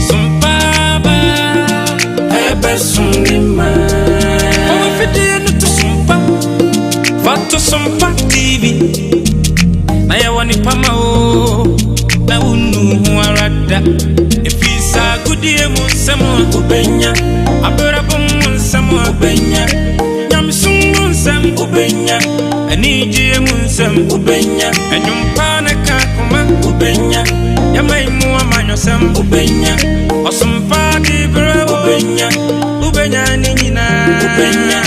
Sumpaba ebe sunima Owe fide no to sumpa Fato sumpa TV Na ya wani pama o Na unu huarada Ifisa gudie munsemo ubenya Aberabo munsemo ubenya Nyamsungu nsem ubenya Anijie munsem ubenya Enyumpane kakuma ubenya Yamaimu amanyo sem ubenya Osumpa dibra ubenya Ubenya ninyina ubenya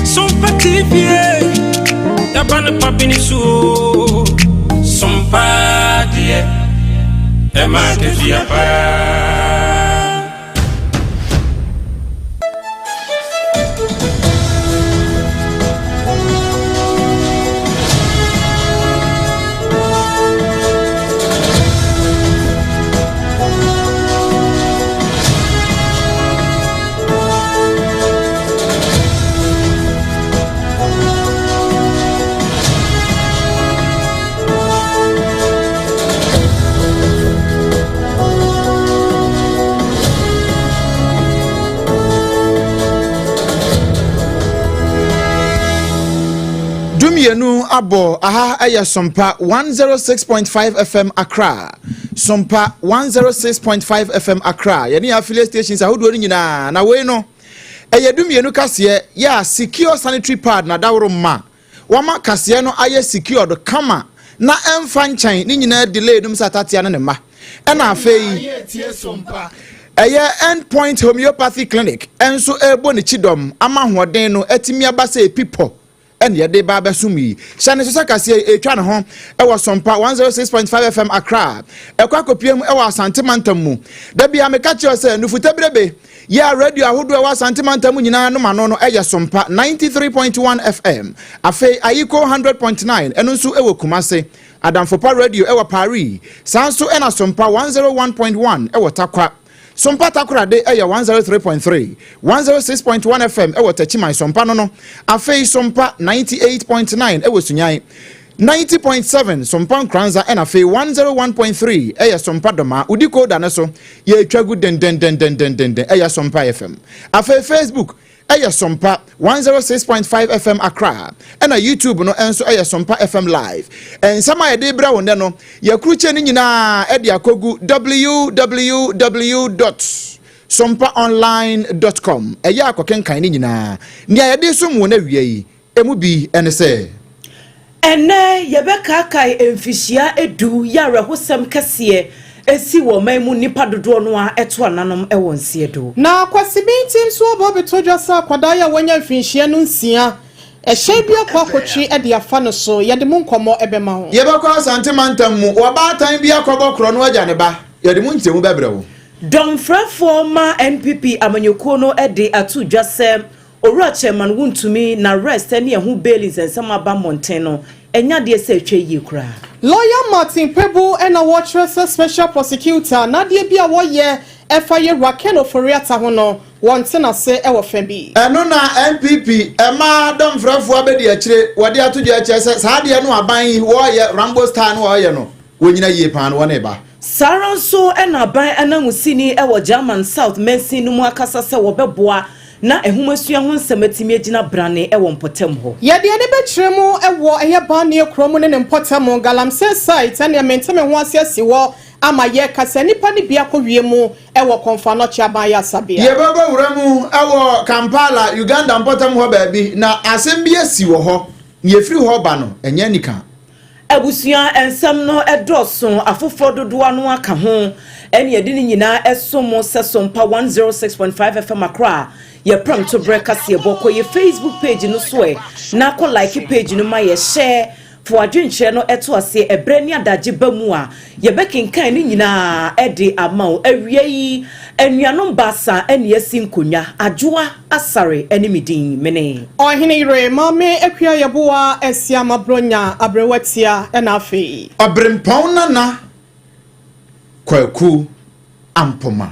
Sumpa TV Yabane papini su Sumpa die Ema defia pa Yenu abo aha aya SOMPA 106.5 FM Accra. SOMPA 106.5 FM Accra. Yeni affiliate stations ahodo nyina na we no. Eyedum yenu kase ya secure sanitary pad na dawro ma. Wama kase no aye secured kama na emfa nchan ni nyina delay dum satatia ne ma. Ena afei eye endpoint homeopathy clinic enso ebo ne chidom ama hoden no atimi abase people. And yet de baba sumi shane so sakase etwa ne ho e wo SOMPA 106.5 FM Accra e kwa kopiem e wo asantemantam mu da bia me ka che se nufuta brebe ya radio ahodo e wo asantemantam nyina no mano no e ye SOMPA 93.1 FM afi ayiko 100.9 eno nso e wo Kumase Adamfopa radio e wo Paris sanso e na SOMPA 101.1 e wo Takwa SOMPA Takura de aya 103.3 106.1 FM e wotachimai SOMPA no afei SOMPA 98.9 e wosunyai 90.7 SOMPA Nkranza and afei 101.3 aya SOMPA Doma udiko da ne so ye twagu den aya SOMPA FM afei Facebook aya SOMPA 106.5 FM Accra and YouTube no enso aya SOMPA FM live and sama de bra wonde no ya kruche ni nyina e de akogu www.sompaonline.com eya akokenkan ni nyina nia ya de so mu na wiei emu bi ene se ene yebeka kai emfishia edu yare hosem kase esi wo maimu nipa dodo no a eto ananom e wonse edo na kwasibinti nso obo betojo sa kwadaya wanya mfinhia no nsia ehye bia kwakotwe e de afa no so yede mu nkomo ebema ho yebekwa santimantam mu wabatan bia kwabokro no agya ne ba yede mu ntemu bebrewo Don Frafoma NPP amanyoko no e de atu dwasem owura chairman wuntumi na rest ene ehu bailies ensama ba mountain no enya de se atwa yi kura Lawyer Martin Pebu and a watcher special prosecutor Nadia Bia Woye FIA Rakeno Foriata Hono wanting to say our Febi. Eno na NPP Emma Don Frafo abedi achire wade atu je chese saade no aban woye Rambo Star no woye no wonyina yie pan wona ba Saranso and aban anahusini ewo German South Mercy no mu akasa se wo beboa na ehumasua ho nsamatimi agina brane ewo mpotem ho ye de ne betremu ewo eye ban ne kromo ne mpotem galamse site and menteme ho asiasi wo ama ye kasa nipa ne bia kowie mu ewo konfa no chia ban ya sabia ye baba wuramu ewo Kampala Uganda mpotem ho baabi na asem bia si wo ho ne efiri ho ba no enya nika Abusuan ensem no edoso afofo dodoa no aka ho ene yedi ni nyina esomo se SOMPA 106.5 FM Accra ye pram to breakfast ye boko ye Facebook page no so e na ko like page no ma ye share for adwenche no eto ase ebre ni adaje bamu a ye bekinkan ni nyina ede amao awie yi enuanom basa ene yesi nkonya adwoa asare ene midin mene ohene ire mame ekua yeboa esia mabronya abrewatia ena afi abrempon nana kwaku ampoma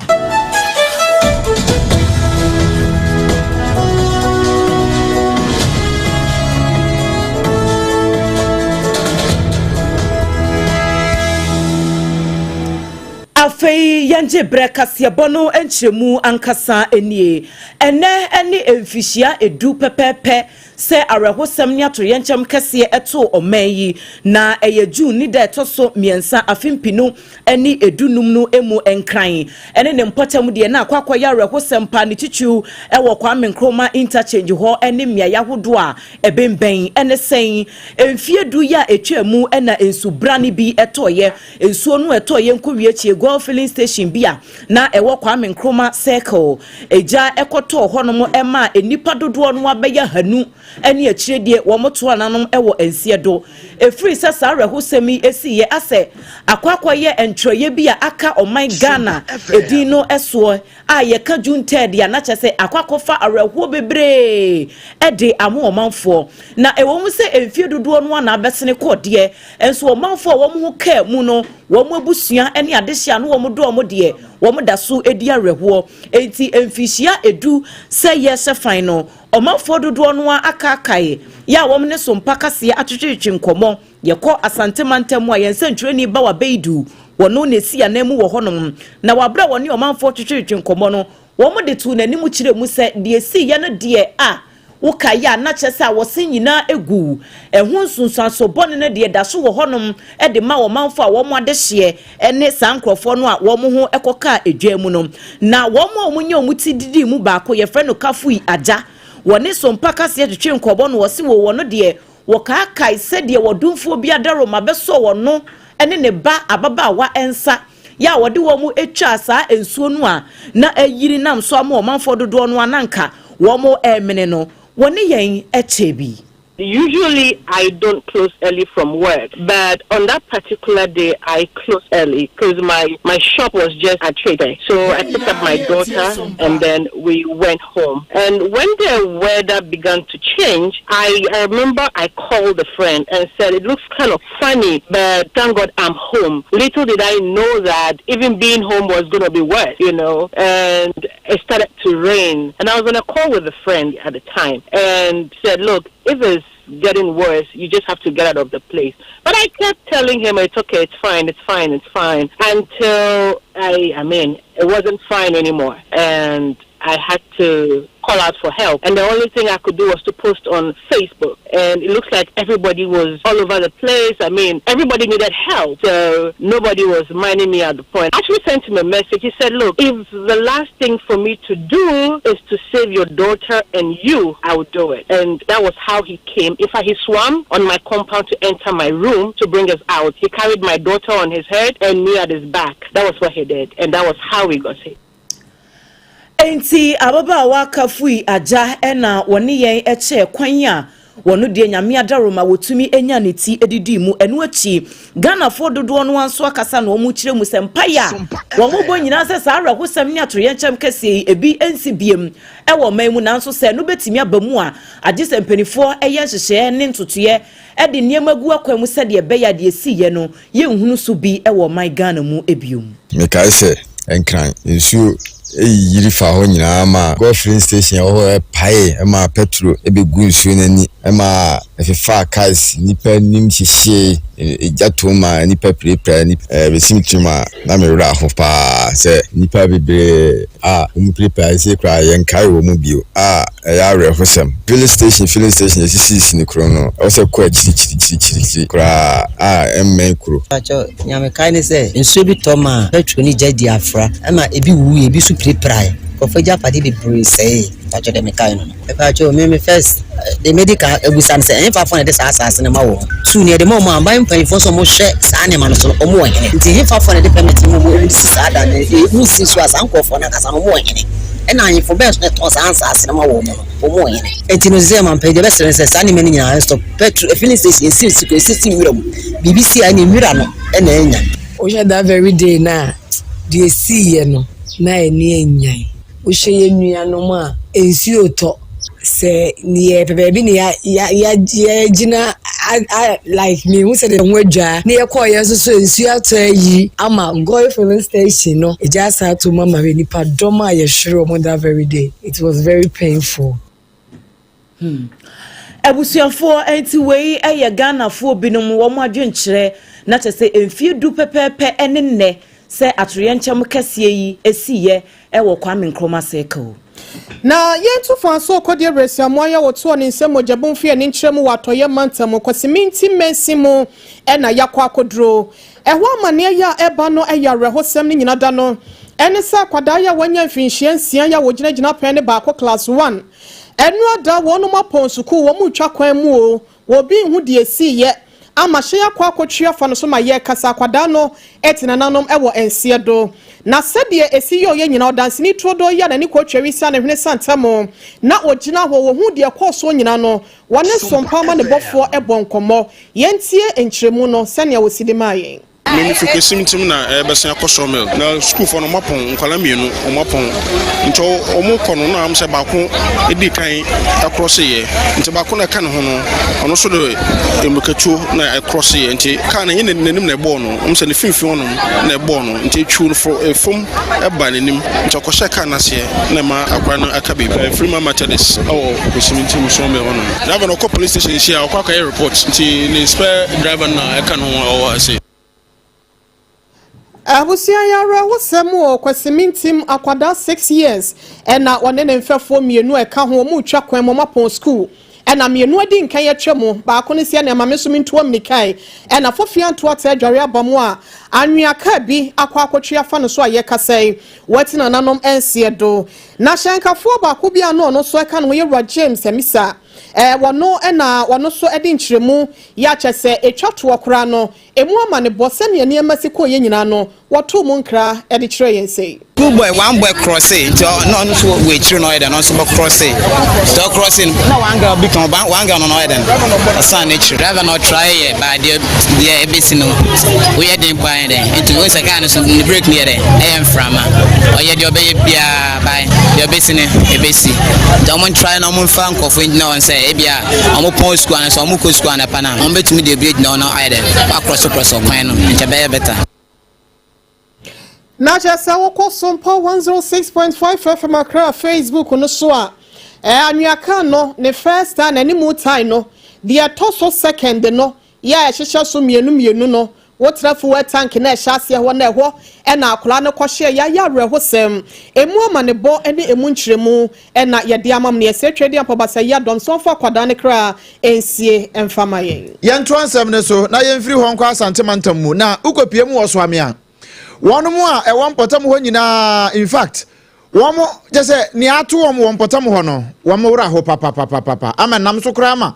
afei yanje breka siebono enchemu ankasa enie ene emfishia edu pepepe se arehosem ni ato yenchem kese eto omayi na eyeju ni da etoso miensa afimpinu eni edunum no emu enkran ene ne mpotam de na akwakwa ya arehosem pa ni chichu ewo kwa menkroma interchange ho ene mia yahodo a ebemben ene sen emfiedu ya etwemu ena ensubrani bi etoye ensuo no etoye nkowie chie go filling station bia na ewo kwa menkroma circle eja ekoto honom ema enipa dodo no abeya hanu eni achirede wo moto ananom ewo ensiedo efiri sasa arehosemi esiye ase akwakwaye entroye bia aka oman Ghana edino eso a ye ka junted ya na chese akwakofa areho bebre ede amu omanfo na ewo mu se emfie dodo no na abesene kode enso omanfo wo mu ka mu no wo mu abusua ene adehia no wo mu do mo de wo mu daso edi areho enti emfihia edu se yes final omanfo dodo no akakai ya wo ne sompa kase atwetwetwe nkomo ye ko asantemantam a yensantreni ba wa beidu wono ne sia na mu wo honom na wabra woni omanfo twetwetwe nkomo no wo mu de tu nanimu kire mu se de si ye no de a woka ya na chesa wo senyina egu ehun sunsanso bone ne de daso wo honom e de ma wo manfo a wo mo adehye ene sankrofo no a wo mo ho ekoka edwa no na wo mo omunye omuti didi mu baako ye frɛ no kafui aja woni sompa kase twetwe nkobo no wo se wo no de wo ka kai se de wo dumfo bia daro mabeso wo no ene ne ba ababa wa ensa ya wode wo mu etwa asa ensuo no a na ayiri nam so ama omanfo dodo no ananka wo mo emene no woni yen echebi. Usually I don't close early from work, but on that particular day I closed early because my shop was just at trade. So I picked up my daughter and then we went home. And when the weather began to change, I remember I called a friend and said, it looks kind of funny, but thank God I'm home. Little did I know that even being home was going to be worse, you know, and it started to rain. And I was on a call with a friend at the time and said, look, if it's getting worse, you just have to get out of the place. But I kept telling him, it's okay, it's fine, until it wasn't fine anymore. And I had to call out for help. And the only thing I could do was to post on Facebook. And it looks like everybody was all over the place. I mean, everybody needed help. So nobody was minding me at the point. I actually sent him a message. He said, look, if the last thing for me to do is to save your daughter and you, I would do it. And that was how he came. In fact, he swam on my compound to enter my room to bring us out. He carried my daughter on his head and me at his back. That was what he did. And that was how we got hit. Enti ababa wakafui aja ena woni yen eche kwanya wono de nyame adaroma wotumi enya neti edidi mu enu achi Ghana fo dodo no anso akasa na omu kire mu sempaya wo mo bo nyina se sa arahosam ni atoro yenchem kase ebi ensibiem e wo man mu nanso se no betimi abamu a age sempanifo eye hyehye ne ntotoye e de niemagu akwa mu se de beya de esiye no ye nhunu so bi e wo man Ghana mu ebiom mekai se enkran nsu yiri fa ho nyina ma go filling station ho pae ma petrol ebegu nsu nani ma efifa cars nipa nim hihye ejato ma nipa prepare ni besimtuma na merura ho pa se nipa bebre um prepare se kra yenkai wo mu bio ya rehosem filling station esisi ni kro no o se ko chiri kra emme kro acho nyame kai ni se nsu bi to ma petrol ni jadi afra ma ebi wu ebi su prepare Kofaja padi be breeze say acho de mekai no acho me first the medical ebusan say enfa fon de asase ne ma wo tu ne de mo amban panfo so mo hwe sa ne ma no so mo wahene nti enfa fon de permit mo mo si sa da ne mu si so asanko fon na kasa mo wahene ena anyifo best ne to sa asase ne ma wo mo wahene enti no ze man page best say sa ne me nyina stop petrol filling station si wiram BBC ani mira no ena enya o je that very day na de si ye no na eni enyan o sheye nuanom a ensuo to se ni baby ni ya gina like me who said nwadwa na ye call yeso so ensuo atayi ama go filling station no e just had to mama we nipa doma ye hwere on that very day. It was very painful. Abusuafo enti wei eye Ghana fo binom wo mo adwenkyere na chese emfie du pepepe ene nne sɛ atoyɛnkyɛm kɛseɛ yi esiye ɛwɔ Kwame Nkrumah Circle. Na yentu fanso kodie resiamo ya woto ne nsem ojabunfie ne nkyeremu watoye mantam kwasiminti mensimu na yakwa akodro ɛho amane ya eba no ɛya rehosem ne nyina da no ɛne sa kwada ya wanya mfinhie nsia ya wogyina pɛ ne baako class 1 ɛno ada wɔn mo apon suku wɔn mu twa kwan mu o obi hu de esiye ama hye yakwa akotwa fa no so ma ye kasa kwada no etina nanom ɛwɔ ensie do na sɛdeɛ esi yɛ oyɛ nyina ɔdanseni trodo ya na ne kotwa sia ne hwene santamo na ogyina hɔ wɔ hu de kɔso nyina no wɔne sompa ma ne bɔfoɔ ɛbɔ nkɔmmɔ yɛntie enkyeremu no sɛnea wɔsidi maaye Mimi fukesim tim na besen akɔsɔ mel na school for no mapon nkwala mienu o mapon nto o mu kɔno na am se baako edi kan across ye nti baako na kan ho no ɔno so de emukatu na across ye nti kan na yin nanim na ɛbɔ no am se ne finfin no na ɛbɔ no nti twu no for efom ɛba nanim nti ɔkɔhyɛ kan na se na ma akwa no aka be free mama tedis o fukesim tim so mel no driver no call police station here akwa ka report nti ne spare driver na ɛka no o ase Abusia yara wosemu kwasimintim akwada 6 years ena one ne mfefo mienu eka ho mu twa kwan mo mapon school ena mienu adi nkan ye twemu ba ko ne sia ne mameso minto amnikai ena fofia nto ata adware abamu a anwuaka bi akwa akotwe afa no so aye kasai watina nanom ensie do na hyankafo ba ko bia no so eka no ye James Emisa wono ena wono so edi nkyeremu ya kyese etwato okra no emu ama ne bose ne ne masiko ye nyina no woto mu nkra edi kyerɛ yense good boy one boy crossing no so we true no eden no so crossing so crossing na one girl become one girl no eden asan nature driver no try here by the ebesi no we had in by there into we say kan so the break near there am frama o ye the obey bia by the ebesi ne ebesi don't want try no mun fan ko fun no say ebia omo pon school and so omo ko school na pana on betumi the break no eden across kwan no nche be better. Na chesa woko SOMPA 106.5 FM Accra Facebook no so a anwuaka no ne first time ani mu time no the toso second no ya ehyehyɛ so mienu no wotrafo wa tank na ehyaase ho na ɛhɔ ɛna akola ne kɔhye ya rehosem emu ama ne bɔ ɛne emu nkyeremu ɛna yɛde amam ne yɛsɛtwe de apɔbasa ya dɔm so fa kwada ne kra ensie emfama yɛn yɛnto ansɛm ne so na yɛmfiri hɔ nkɔ asantemantam mu na ukopie mu wɔ so amea wɔn mu a ɛwɔ mpɔtam hɔ nyinaa in fact wɔn gye sɛ ne ato wɔn wɔ mpɔtam hɔ no wɔn wura hɔ papa ama nam so kora ama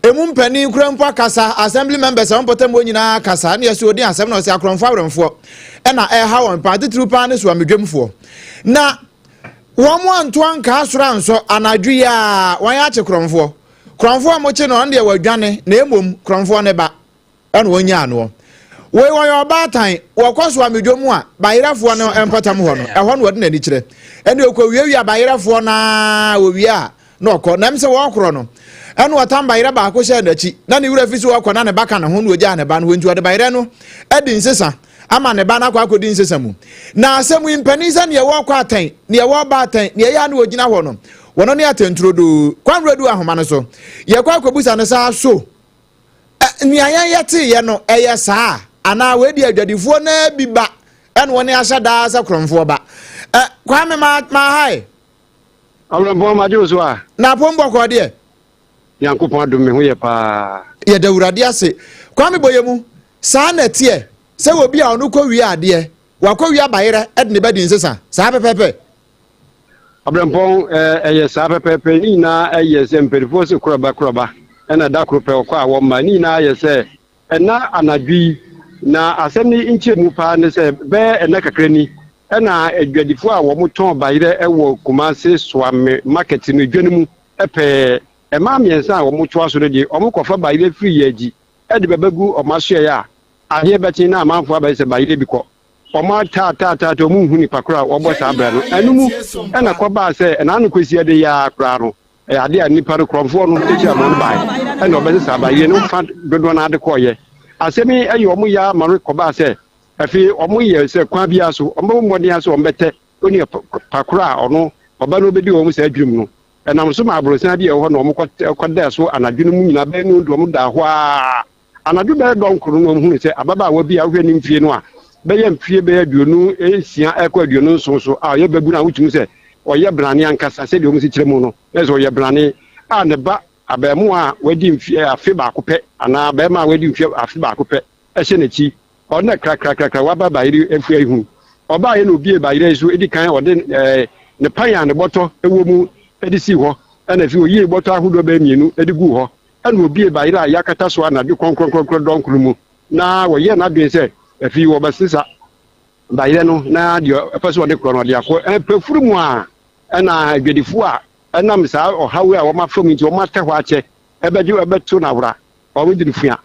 emu mpani kura mpo akasa assembly members wɔn mpɔtam hɔ nyinaa kasa ne yɛsɛ odi asɛm na ɔsɛ akorɔmfo awrɛmfoɔ ɛna ɛha wɔn pa titiri pa ne so amedwamfoɔ na wɔn anto anka asoro anso anadwo ya wɔn akye korɔmfoɔ a mo kye no ɔn deɛ wɔadwane na emom korɔmfoɔ ne ba ɛna wɔn nya ano we won obatan wo kwaso amedwomu a bayerafo no empatam ho no ehɔ no wode nani kyerɛ ɛne okɔwiawia bayerafo na wowia na ɔkɔ nam sɛ wɔkoro no ɛne wɔtam bayera ba ko hyɛ n'akyi na ne wura fi so wɔkɔ na ne baka ne ho no ogya ne ba no nti wɔde bayera no ɛdi nsesa ama ne ba na akɔ akɔdi nsesa mu na asɛmu impani sɛ ne wɔkɔ atan ne wɔba atan ne ya na ogina hɔ no wɔno ne atenturo do kwanredu ahoma no so yɛkɔ akɔbusa ne saa so ne ayan yɛte ye no ɛyɛ saa ana we di adwadifoɔ na biba ɛna wɔne ahyɛ daa sɛ krɔmfoɔ ba kwame ma hai awrɛmfoɔ ma jo so a na pombo kɔ de yankopɔn adom me ho yɛ pa yɛ da wurade ase kwame boyemu saa na tie sɛ obi a ɔno kɔ wi ade wakɔ wi abayere ɛde ne bɛdi nsesa saa pɛpɛpɛ awrɛmfoɔ ɛyɛ saa pɛpɛpɛ ni na ɛyɛ sɛ mperifoɔ se koraba ɛna da kropɛ ɔkɔ a wɔma ni na ɛyɛ sɛ ɛna anadwi na asɛm ni nkyɛ mu pa ne sɛ bɛ ɛna kakra ni ɛna adwadifo a wɔn tɔn bayerɛ ɛwɔ Kumase Swame market no dwa no mu ɛpɛ ɛma miɛnsa a wɔn to aso no de wɔn kɔfa bayerɛ firi yɛ agyi ɛde bɛbɛgu wɔn aso yɛ a adeɛ bɛkye na amanfo abɛyɛ sɛ bayerɛ bi kɔ wɔn ataataata wɔn hu nipa koro a wɔbɔ saa abɛrɛ no ɛno mu ɛna kɔbaa sɛ ɛna ano kɔsi ɛde yɛ akora no ade a nipa no krɔmfoɔ no ekyir ama no bae ɛna ɔbɛsɛ saa bayerɛ no fa dodoɔ na ade kɔɔyɛ asɛmi ɛyɛ ɔmo ya maro kɔba sɛ afi ɔmo yɛ sɛ kwa bia so ɔmo mmɔden aso ɔmo bɛtɛ oni pakora a ɔno ɔba no bɛdi ɔmo sɛ adwum no ɛnam so ma aborosan bi ɛwɔ hɔ na ɔmo kɔda so anadwo no mu nyina bɛɛ no ɔmo da hɔ a anadwo bɛɛ dɔn koro no ɔmo hu sɛ ababaawa bi a wohwɛ ne mfie no a bɛyɛ mfie bɛyɛ aduonu esia ɛkɔ aduonu nson so a ɔyɛ babu na wotumi sɛ ɔyɛ brane ankasa sɛdeɛ ɔmo si kyerɛ mu no ɛsɛ ɔyɛ brane a ne ba abɛɛmo a wadi mfie afe baako pɛ anaa bɛɛma a wadi mfie afe baako pɛ ɛhyɛ n'akyi ɔno krakrakrakra waba bayere afua ihu ɔbaa yɛ na obie bayere so edi kan ɔde ne pan a ne bɔtɔ ɛwɔ mu ɛde si hɔ ɛna fi oyie bɔtɔ ahodoɔ bɛɛ mmienu ɛde gu hɔ ɛna obie bayere a yakata so anadwo kɔnkɔnkɔnkɔ dɔnkoro mu na wɔyɛ n'adwene sɛ afi wɔbɛsesa bayere no na deɛ ɛpɛ sɛ ɔde korɔ no ɔde akɔ ɛpɛfuru mu a ɛna adwadifo a ɛnam saa ɔhawe a wɔmafa mu nti wɔmatɛ hɔ akyɛ ɛbɛto no awora ɔmo de no fua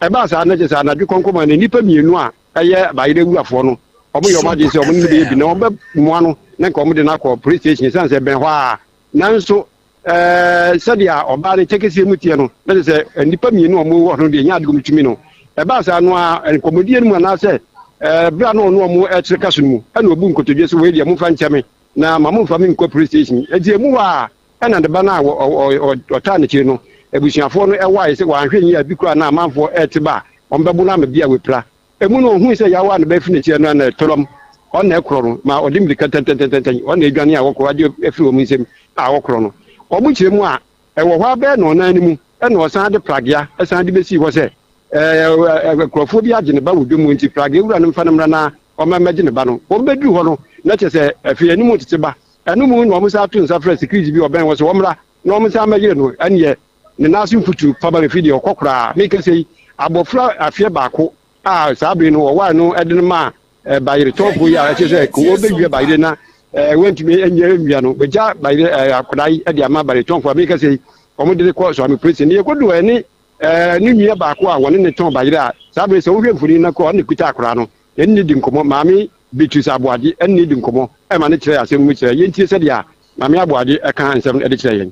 ɛbaa saa na kyɛ sɛ anadwo kɔnkɔma ne nnipa mmienu a ɛyɛ bayere awurafoɔ no ɔmo yɛ ɔmo agye sɛ ɔmo no bɛyɛ bi na ɔmobɛmoa no na nka ɔmo de no akɔ police station sane sɛ bɛn hɔ a nanso sɛdeɛ ɔbaa no kyɛkɛsie mu tie no na kyɛ sɛ nnipa mmienu a ɔmo wɔ no deɛ ɛnyɛ adegom tumi no ɛbaa saa no a nkɔmmɔdie no mu anaasɛ bra no ɔno ɔmo ɛkyerɛ ka so no mu ɛna ɔbu nkotodwe so wei deɛ momfa nkyɛ na ma momfa me nkɔ police station ɛnti mu hɔ a ɛna de ba no a ɔtaa ne kyiri no abusuafoɔ no ɛwae sɛ wɔanhwɛ nyi abi koraa na amanfoɔ ɛte ba a ɔmbɛbo no ama bi a wɔpira ɛmu no ɔhu sɛ yɛawa no bɛfi ne kyiri no na ɛtɔlɔm ɔna ɛkorɔ no ma ɔde mmirika tɛntɛntɛntɛn ɔna adwane a wɔkɔ agye afiri ɔmu nsɛm a wɔkorɔ no ɔmo kyerɛ mu a ɛwɔ hɔ abɛɛ na ɔnan no mu ɛna ɔsan de pragea ɛsan de bɛsii hɔ sɛ kurɔfoɔ bi agye ne ba wɔ dwom mu nti pragea wura no mfa no mmra na ɔmɛmɛgye ne ba no wɔmbɛduru hɔ no na kyerɛ sɛ afei anim tete ba ɛno mu na ɔmo sa ato nsa frɛ security bi ɔbɛn wɔ sɛ wɔmmra na ɔmo sa amɛyere no ɛneɛ ne naase mfutu paba me fidi ɔkɔ koraa meka sɛ abɔfra afeɛ baako a saa bere no wɔwaa no ɛde no ma bayere tɔɔfo yi a ɛkyɛ sɛ kɔwɔ bɛwia bayere na wɔntumi ɛnyɛ nwia no bɛgya bayere akwadaa yi ɛde ama bayere tɔɔfo a meka sɛ ɔmo de kɔ Swami Prison ne yɛkɔdu ɛne ne nua baako a wɔne ne tɔn bayere a saa bere sɛ wohwɛ mfoni na kɔ ɔne kuta akwadaa no ɛne ne di nkɔmmɔ maame Bitus Aboade ɛne ne di nkɔmmɔ ɛma ne kyerɛ asɛm mu kyerɛ yɛntie sɛdeɛ a maame Aboade ɛka nsɛm ɛde kyerɛ yɛn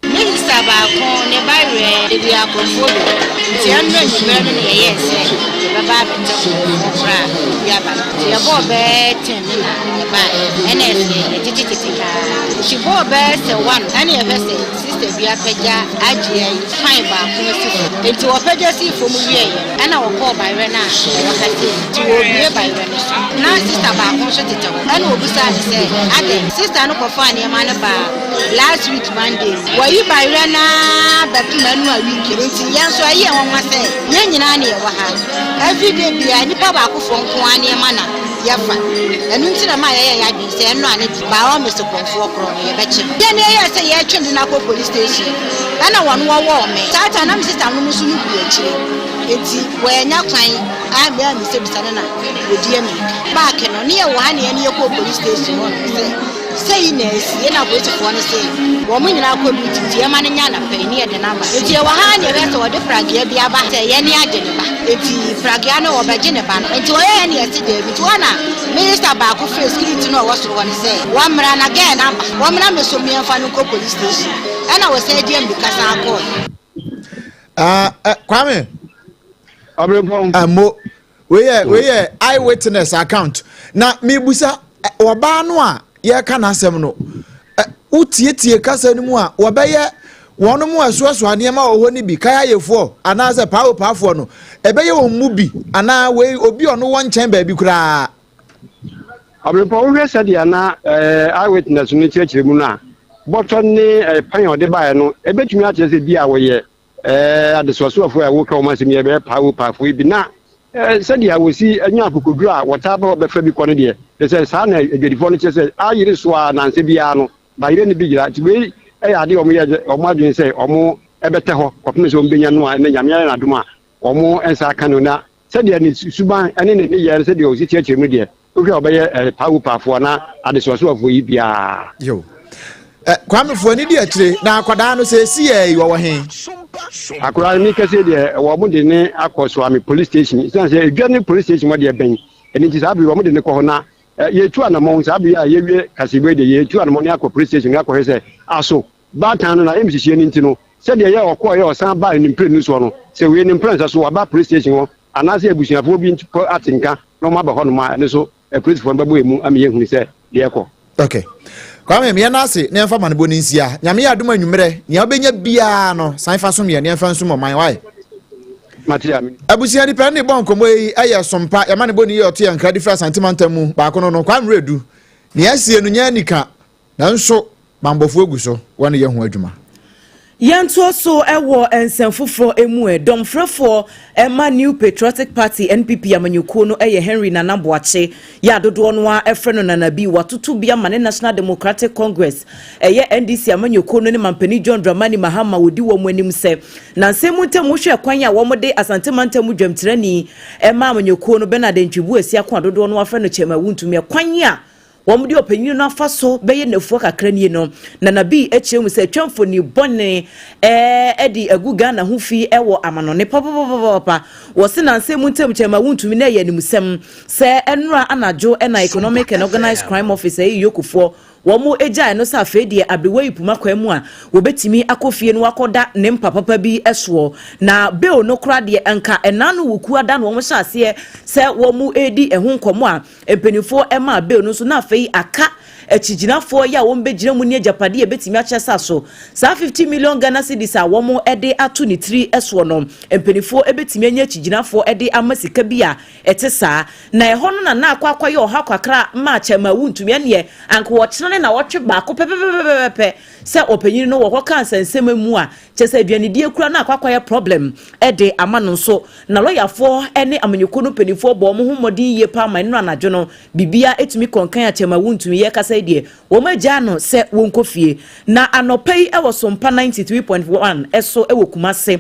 Minister baako ne bayere de bi akɔfo do nti ɛno anyimmerɛ no ne yɛyɛ sɛ yɛbɛba abɛtɛ kɔfra yaba yɛbɔ bɛɛ 10 na yɛba ɛna ɛsɛ yɛtetetete kaa nti bɔɔ bɛɛ sɛ 1 ɛne yɛfɛ sɛ sister bi apagya agye ayi fine baako asi fo nti wɔpagya si fo mu wie ɛna wɔkɔɔ bayere no a wɔkase nti wɔbie bayere no so na sister baako nso tete hɔ ɛna wɔbusaa ne sɛ ade sister no kɔfaa nneɛma no baa last week Monday wɔyi bayere na bɛtuma no a week nti yɛn nso ayɛ wɔn wa sɛ yɛn nyinaa ne yɛwɔ ha everyday bia nipa baako fo nko a nneɛma na yɛfa ɛno nti na ma yɛyɛ yɛadwen sɛ ɛno a ne baa ɔmo se kɔnfoɔ korɔ no yɛbɛkyɛ yɛn ne yɛyɛ sɛ yɛtwe de na kɔ police station ɛna wɔn wɔwɔ me tata na me sister no nso no bu akyire enti wɔanya kwan a me a me sɛ bisa no na wɔdi America back no ne yɛwɔ ha ne yɛn yɛkɔ police station hɔ no sɛ say na esi na politifoɔ no sɛ wɔn mo nyinaa kɔ bi titi ɛma no nya na pɛn ne yɛde naba eti ɛwɔ ha ne yɛbɛ sɛ wɔde pragea bi aba sɛ yɛne agye ne ba eti pragea no wɔbɛgye ne ba no enti wɔyɛ ne yɛsi daabi nti wɔn na minister baako fɛ security no ɔwɔ soro hɔ no sɛ wɔmmra na gɛɛ naba wɔmmra meso mmiɛmfa no kɔ police station ɛna wɔsɛ di mbika san akɔɔ Kwame abrɛpɔn mo weyɛ eyewitness account na mebusa ɔbaa no a yɛka n'asɛm no wotietie kasa no mu a wɔbɛyɛ wɔn mu asuasoa nneɛma wɔ hɔ no bi kaya yɛfoɔ anaasɛ paafoɔ no ɛbɛyɛ wɔn mu bi anaa wei obi ɔno wɔ nkyɛn baabi koraa abrɛpɔn wohwɛ sɛdeɛ na eyewitness no kyerɛkyerɛ mu no a bɔtɔ ne pan a ɔde baeɛ no ɛbɛtumi akyerɛ sɛ bi a wɔyɛ adesoasoafoɔ a wɔka wɔn asɛm yɛ bɛyɛ paafoɔ bi na sɛdeɛ wɔsi anya akokoduro a wɔtaa bɛ bɛfa bi kɔ no deɛ sɛ saa na adwadifoɔ no kyerɛ sɛ ayere so a nanse biara no bayere no bi gyina nti wei ɛyɛ adeɛ ɔmo adwene sɛ ɔmo ɛbɛtɛ hɔ kɔpem sɛ ɔmbɛnya no a ɛnɛ nyame ayɛ n'adom a ɔmo ɛnsa aka no na sɛdeɛ ne suban ɛne ne yɛ no sɛdeɛ ɔsi kyerɛkyerɛ mu deɛ wohwɛ a ɔbɛyɛ paafoɔ na adesoasoafoɔ yi biara kwamefoɔ ni di akyire na akwadaa no sɛ esi yɛ wɔwɔ he akwadaa ni kɛse deɛ wɔn de ne akɔ Swami police station sɛ edwa ne police station wɔde bɛn ɛni ti saa bi wɔn de ne kɔ hɔ na yɛtu anamɔn saa bi a yɛwie kasebe de yɛtu anamɔn ne akɔ police station ne akɔ hɛ sɛ aso baatan no na ɛmu hyehyɛ ne nti no sɛdeɛ yɛ ɔkɔ yɛ ɔsan ba ne mpire ne soɔ no sɛ wei ne mpire nsa so waba police station hɔ anaasɛ abusuafoɔ bi atenka na wɔn aba hɔ nom a ɛne so polisifoɔ no bɛbɔ emu ama yɛhunu sɛ deɛ ɛkɔ. Okay. Kwame me na ase ne mfa man bo nsia nyame ya adom anwumere ne obenya bia no san fa so me ne mfa nso mo man why abusia di pa ne bon komo yi aye sompa ya mane boni yoto ya nkra different sentiment mu ba ko no kwa mredu ne asie no nya nika nanso mambofu egu so wona ye ho adwuma Yanto so ewo ensenfofo emu domfrefo ema New Patriotic Party NPP amanyuko no eye Henry Nanamboache ya dodo no a efre no nanabi watutu bia mane National Democratic Congress eye NDC amanyuko no ne mampani John Dramani Mahama wodi wo mwanim se na nsemu ntemu hwe kwan a wo mode asantemantemu dwamtirani ema amanyuko no Bernard Ntwibu asia kwa dodo no afre no chema wuntumi kwan a wamudi openyu na faso beye nefuo kakra nie no na nabi echemu se twamfo ni bone edi aguga na hufi ewo amanone papa wose na nsemu ntem chema wuntumi na ye nimsem se enra anajo na economic and organized crime officer yokufo womu eja no sa fedie abewe ipuma kwam a wobetimi akofie no wakoda ne mpapapa bi eso na bill no kra de enka enanu wuku ada no womo hyase se womu edi ehun komo a empenifo ema bill no so na afei aka echiginafo ya wombegire mu ne japade ebetimi akyesa so sa 50 million Ghana cedis a womo ede ato ni 3 eso no empenifo ebetimi anya echiginafo ede amasika bi a etesa na ehono na akwa ye oha kwakra ma chema wuntumi ne anko wo na watwe baako pepepepepe se opanyin no wo kansa nsema mu a chese aduanedie kura na akwakwaya problem ede amano so na lawyer ene amanyuko no penifo bo mo homodin ye pa man no anadwo no bibia etumi konkan achema wuntumi ye kasa die wo magya no se wonkofie na anopai ewo sompa 93.1 eso ewo kumase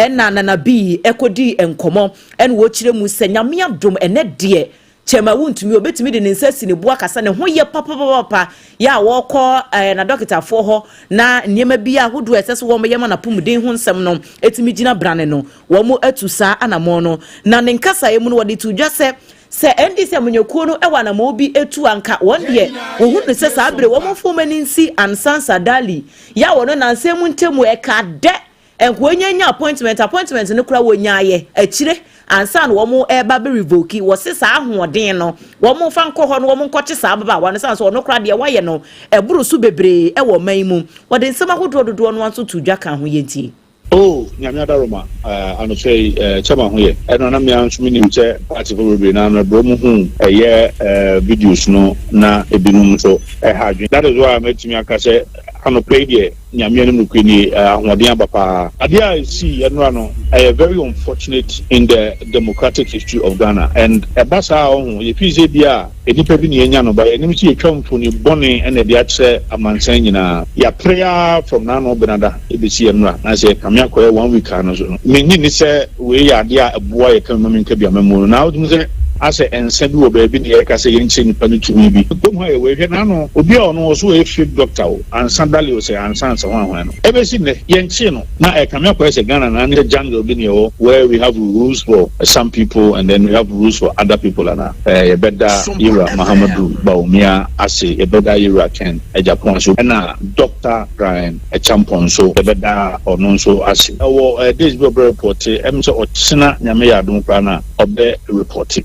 na bi ekodi enkomo ene wo kire mu se nyame adom ene de chema wuntumi obetumi de nsasi ne bua kasa ne ho ye papa ya woko na doctor fo ho na niema bia hodo esese wo yema na pomuden ho nsem no etimi gina brane no wo mo atusa anamo no na ne nkasa yemu no wode tudwa se NDC amunyokuo no ewa na mo bi etu anka wonde wo hu ne se sabre wo mo fomani nsi ansansa dali ya wono na nsemu ntemu eka de enko nyanya appointment ne kura wonyaye akire ansa no wo eba be revoke wo se sa ahoden no wo fa nkọ ho no wo nkọche sa baba wa ne san so no kura de waye no eburu su bebre e wo man mu wo de nsema hodo dodo no anso tudwa kan ho yentie nyamia daroma ano say chama ho ye eno na me anso minim che party for bebre na na bro mu hu videos no na ebinum so hadwe that is why I met me akase ano play there nyamia no kwini ahodian papa adia I see no very unfortunate in the democratic history of Ghana and ebasa ho ye fize bia enipa bi ne enya no ba enim chi etwamfo ni bone ene de ache amansan nyina ya prayer from now on benada ebisi enra na say kamia koye 1 week ano so me ni say we ya dia aboa ye kan maminka bia mamu na odum say ase ensebi wo ba bi ne ye ka say yenchi nipa no tumi bi dom ha ye we hwe na no obi a ono so e fit doctor o ansandali o say ansansa ho ho no ebesi ne yenchi no na e kamia koye say Ghana na ne jungle bi ne o where we have rules for some people and then we have rules for other people and better Muhammadu Baumia ase ebeda yira ken Japan so na Dr. Brian Champon so ebeda ono so ase ewo this be report em so otsina nyame ya adom kra na obe report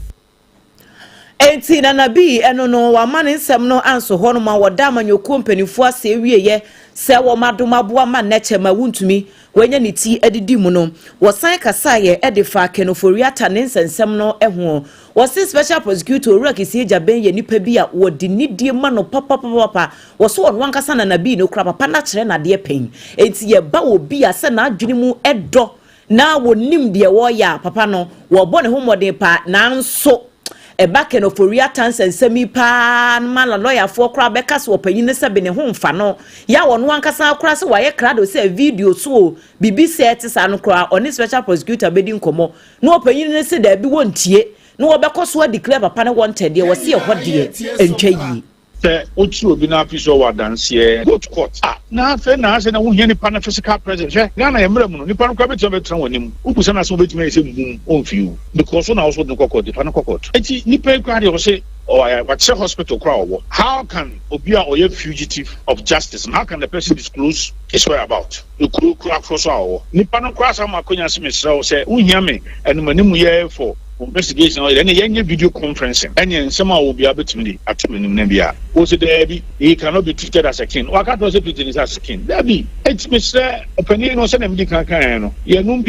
enti na nabi eno no wa mane nsem no anso ho no ma woda manyoko mpanifo ase wieye se wo madomaboa ma na chema wuntumi wanya ni ti adidi mu no wosan kasa ye edifa kenoforiata ne nsensem no eho wose special prosecutor Orakisi Jaben ye nipa bi a wodi nidie ma no papa wose won wankasa na nabi no kra papa na kire na de pen enti ye ba obi a se na adwene mu edo na wonim de wo ya papa no wo bo ne homode pa na nso ebake no foria tansen semi pa mala lawyer for kra beka so panyin se be ne ho mfa no ya wono ankasa kra se waye krado se video so BBC etisa no kra oni special prosecutor bedi nkomo no panyin se da bi wontie no obeko so declare papa ne wanted de wose ye hode entwa yi ochi obi na afiso wa danse go to court na fe na ase na wo hia ni pa na physical presence Ghana ye mra mu no ni pa no kwa betu betra wonim ubusa na so betuma ese mu on fiu because na also the court pa na court enti ni pa kwa de o se what's hospital crowd how can obia or a fugitive of justice how can the person disclose his whereabouts you could cross our ni pa no cross am akonya se mesra o se wo hia me enu manimu ye for investigation or any video conferencing. Any some will be able to me at Nambia. Was it there? He cannot be treated as a king. Or can't also be treated as a king. There be. It's Mr. Opinion or something. You know,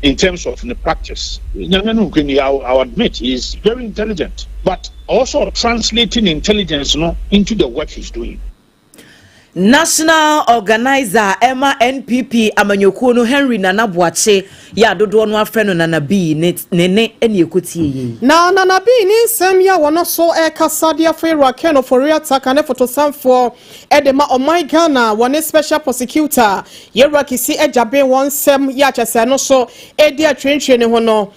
in terms of the practice. I'll admit is very intelligent, but also translating intelligence into the work he's doing. National Organizer Emma NPP Amanyoku no Henry Nana Boache ya dodo no afre no Nana B nene eni ekutie na Nana B ni nsem ya wono so kasadia fe Raken of Oriata kane fotosamfo edema oman Ghana one special prosecutor Yerakisi ejabe won sem ya chese no so edi atwentwe ne ho no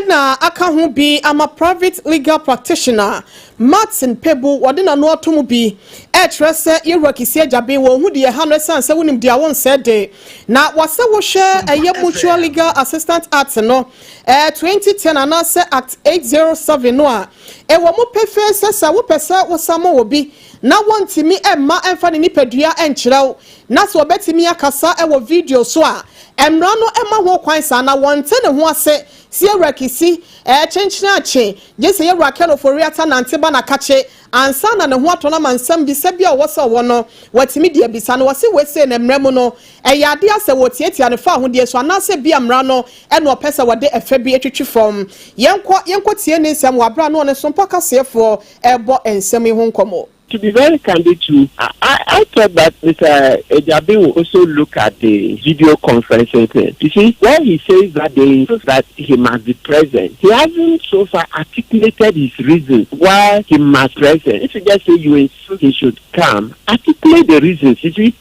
na aka ho bi ama private legal practitioner Martin Pebu wadina no atomu bi trese Yerakisi ejabe wo hu de ha no sanse wonim dia won said de na wase wo hwe mutual legal assistant act no 2010 anase act 807 no a wo mo pefe sesa wo pesa wo samo wo bi na wontimi emma emfa ne nipadua enkyerɛw na so obetimi akasa wo video so a emra no emma ho kwan sa na wonte ne ho ase sie Yerakisi chenchina ache jese Yerakeno Foriata nanteba na kache ansa na ne ho atona mansam bi se bia wo se wo no watimi dia bisa no wose wese na mremu no yade ase wotietia ne fa ho die so anase bia mra no eno pesa wode efa bi etwetwe fom yenko tie ne nsam wabra no ne so mpaka sefo ebo ensam ho nkomo. To be very candid too, I thought that Mr. Ejabi will also look at the video conferencing thing. You see, when he says that he must be present, he hasn't so far articulated his reasons why he must be present. If you just say you insist he should come, articulate the reasons. You see,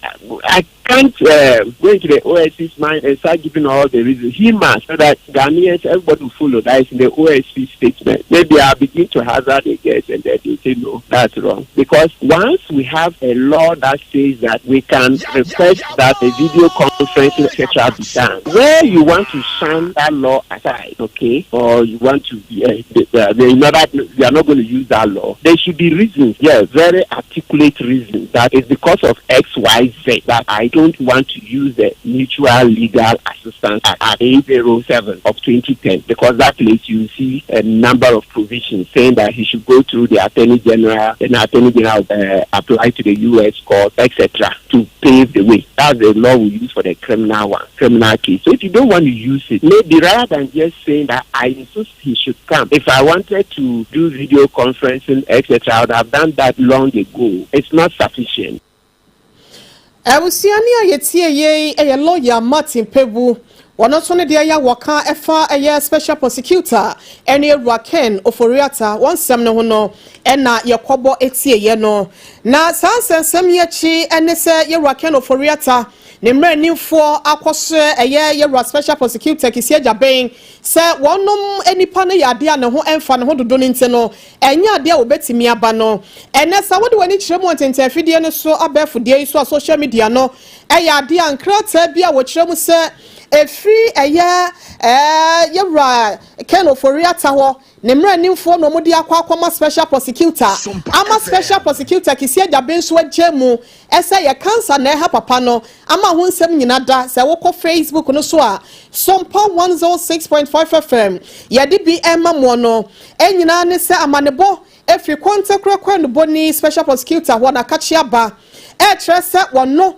I can't go into the OSC's mind and start giving all the reasons. He must, so that Ghanaians, everybody will follow. That is in the OSC statement. Maybe I'll begin to hazard a guess and then they say, no, that's wrong. Because once we have a law that says that we can request that a video conferencing, etc., be done, where you want to shun that law aside, okay, or you want to, you are not going to use that law, there should be reasons, very articulate reasons, that is because of X, Y, Z, that I don't want to use the mutual legal assistance at 807 of 2010, because that place you see a number of provisions saying that he should go through the Attorney General, and the Attorney General apply to the U.S. court, etc., to pave the way. That's the law we use for the criminal case. So if you don't want to use it, maybe rather than just saying that I insist he should come, if I wanted to do video conferencing, etc., I would have done that long ago. It's not sufficient. Ewusiani ayetie ye lawyer Martin Pebu wono so ne de ya woka efa special prosecutor ene Raken Oforiata wonsem ne ho no na yekobo etie ye no na sansensem ye chi ene se ye Raken Oforiata ne mranifo akose ye special prosecutor kisia jaben se wonom enipa ne yade a ne ho emfa ne ho dodo ne nte no enya ade a obetimi aba no ene sa wode wani kiremu antentafidie ne so abefudie so social media no yade ankrata bia wo kiremu se efri yewra Ken Oforiata ho ne mranimfo no modi akwa special prosecutor ama special prosecutor kisia jaben so agemu ese ye cancer na ha papa no ama ho nsem nyina da se wo ko Facebook no so a SOMPA 106.5 FM yade bi emamo no enyina ne se amanebo efri kontakra no boni special prosecutor ho na kachia ba trese wono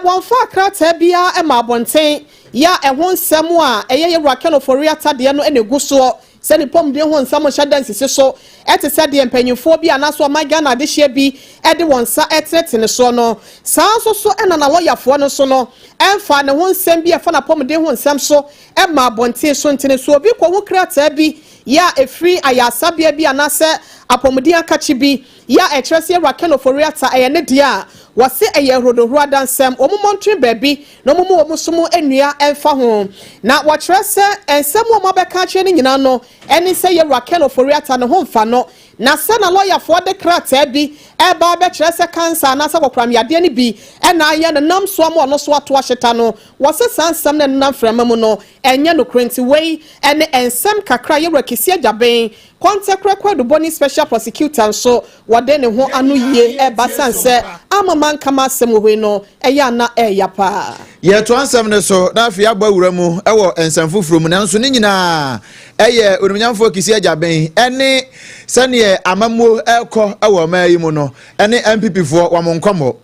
wonfa krata bia ma bonten ya ho nsem a ye Raken Oforiata de no enegu so se ni pom de ho nsam hyadansi se so etese de empanyimfo bi anaso Ghana de hye bi de wonsa etete ne so no saa so na lawyer fo no so no emfa ne ho nsem bi efa na pom de ho nsam so ma bonten so ntene so obi ko ho krata bi ya efri ayasabia bi anase apomudi akachi bi ya etrese Raken Oforiata ne dia wase rodohuru adansem omumontwe baby no mumu omusumu enua emfa ho na watrese ensem wo mabeka che ne nyina no eni se ye Raken Oforiata ne ho mfa no na se na lawyer for the krata bi eba be kire se cancer na se kokram yade ni bi e na aye na nam so am ono so ato ahyeta no wo se sansam na nam frama mu no enye no krenti wei ene ensem kakra ye rekisi agyaben kontekre kwadu boni special prosecutor so wade ne ho anu yie eba sanse amaman kama asem we no eya na eya pa ye to ansem ne so na afia agba wura mu ewo ensem fufuro mu nanso ne nyina eye onumnyamfo kisi agyaben ene sane amamuo ekọ ewo mayi mu no ene MPP fo wamonkomo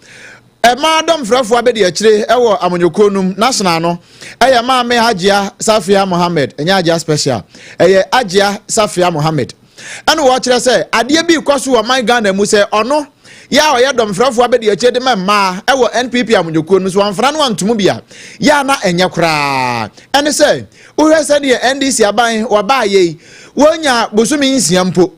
ma dom frafo abedi akire ewo amonyokonum national no eye ma me Hajia Safia Mohammed enya Hajia special eye Hajia Safia Mohammed ene wo kire se ade bi kwaso wa man Ghana mu se ono ya oye dom frafo abedi akire de ma ewo NPP amonyokonum so amfra no antumu bia ya na enye kura ene se uhwe se de NDC aban wa ba ye wonya bosumi nsiampo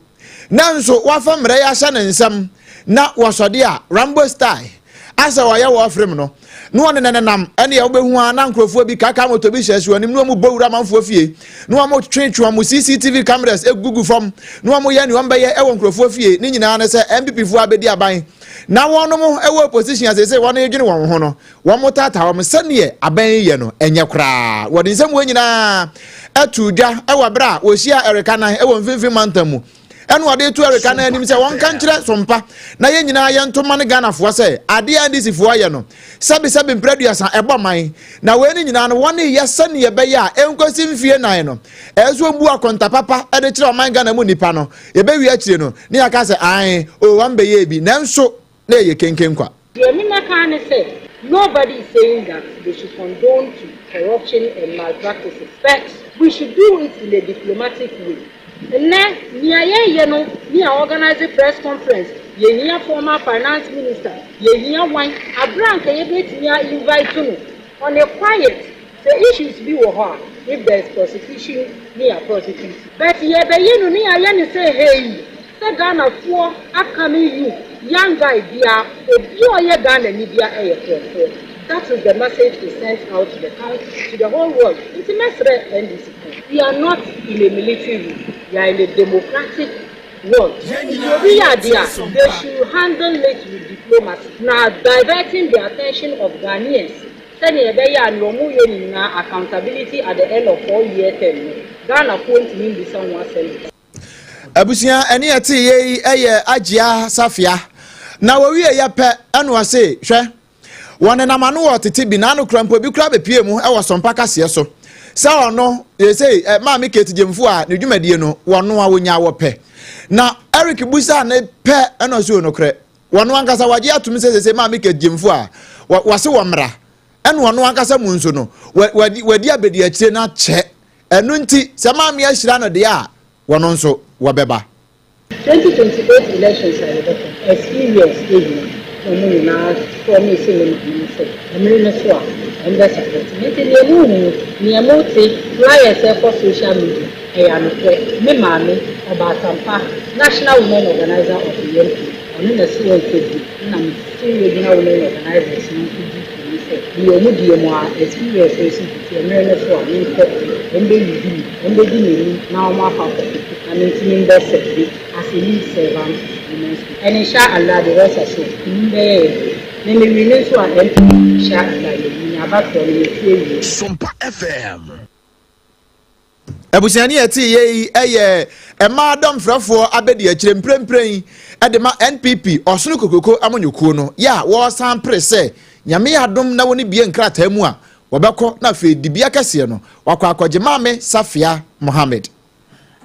nanso wafa mre ya hye nsam na wasode a Rambo style asa waya wo afrem no no ne nenam ene ya obehu ana nkrofo bi kaka moto bi hyesu anim no mu bowura manfo fie no mo twetwe mo CCTV cameras egugu fam no mo ye ne won be ye ewo nkrofo fie ni nyina ne se MPP fu abedi aban na wono mo ewo position as say wono yedwene won ho no wo mo tata wo sene aban ye no enye kra wo de nsem wo nyina atudwa ewo bra wo hia Erika nan ewo mfimfim mantamu enu ade to Erika na anim se won kan kire sompa na ye nyina ye ntoma ne Ghana fo se ade andisi fo aye no sabi mpraduasa ebo man na we ni nyina no won ye sane ye be ya enkosi mfie nan no ezo mbu akonta papa ade kire man Ghana mu nipa no ye be wi akire no ne aka se an o wan be ye bi nanso na ye kenken kwa nobody is saying that they should condone to corruption and malpractices, but we should do it in a diplomatic way. And then, we organize a press conference. You hear former finance minister, you hear one, a branch, you invite to on a quiet. The issues be with if there is prosecution, near prosecution. But you say, hey, say Ghana for upcoming youth, young guy, Ghana, that is the message we sent out to the country, to the whole world. It's a message NDC. We are not in a military room. We are in a democratic world. We are there. They should handle it with diplomacy. Now, diverting the attention of Ghanaians. Accountability at the end of 4-year term. Ghana won't mean this someone saying. Abusia eni ati ye eye Hajia Safia na wo wie ye pe anu ase hwe wona na manu wo tete bi na no krampo bi kra be pie mu e wo sompa kase so sa ono ye say ma me keti jemfu a ne dwumadie no wono a wonya wo pe na Eric Busa ne pe eno so no kre wono ankasa waje atum se ma me keti jemfu a wase wo mra eno wono ankasa mu nso no wadi abedi akire na che enu nti se ma me ahira no de a wono nso wabeba 2028 elections are the experience age na promise me say amiri so and that's it ni emoti flyers for social media me mama about sampa national women organizer of the MP and na see what na me see women organizers the omudiemo experience is the American so and now my and in the sector as a lead servant and inshallah the rest are so then we need to inshallah about the SOMPA FM Abusiani eti ye eye ema dom frafo abedi akire mprempren ede ma NPP osunu kokoko amonyoko no ya wo san prese nyame adom na woni bie nkrata mu a wobekọ na fe dibia kase no wakọ akọje mame Safia Mohammed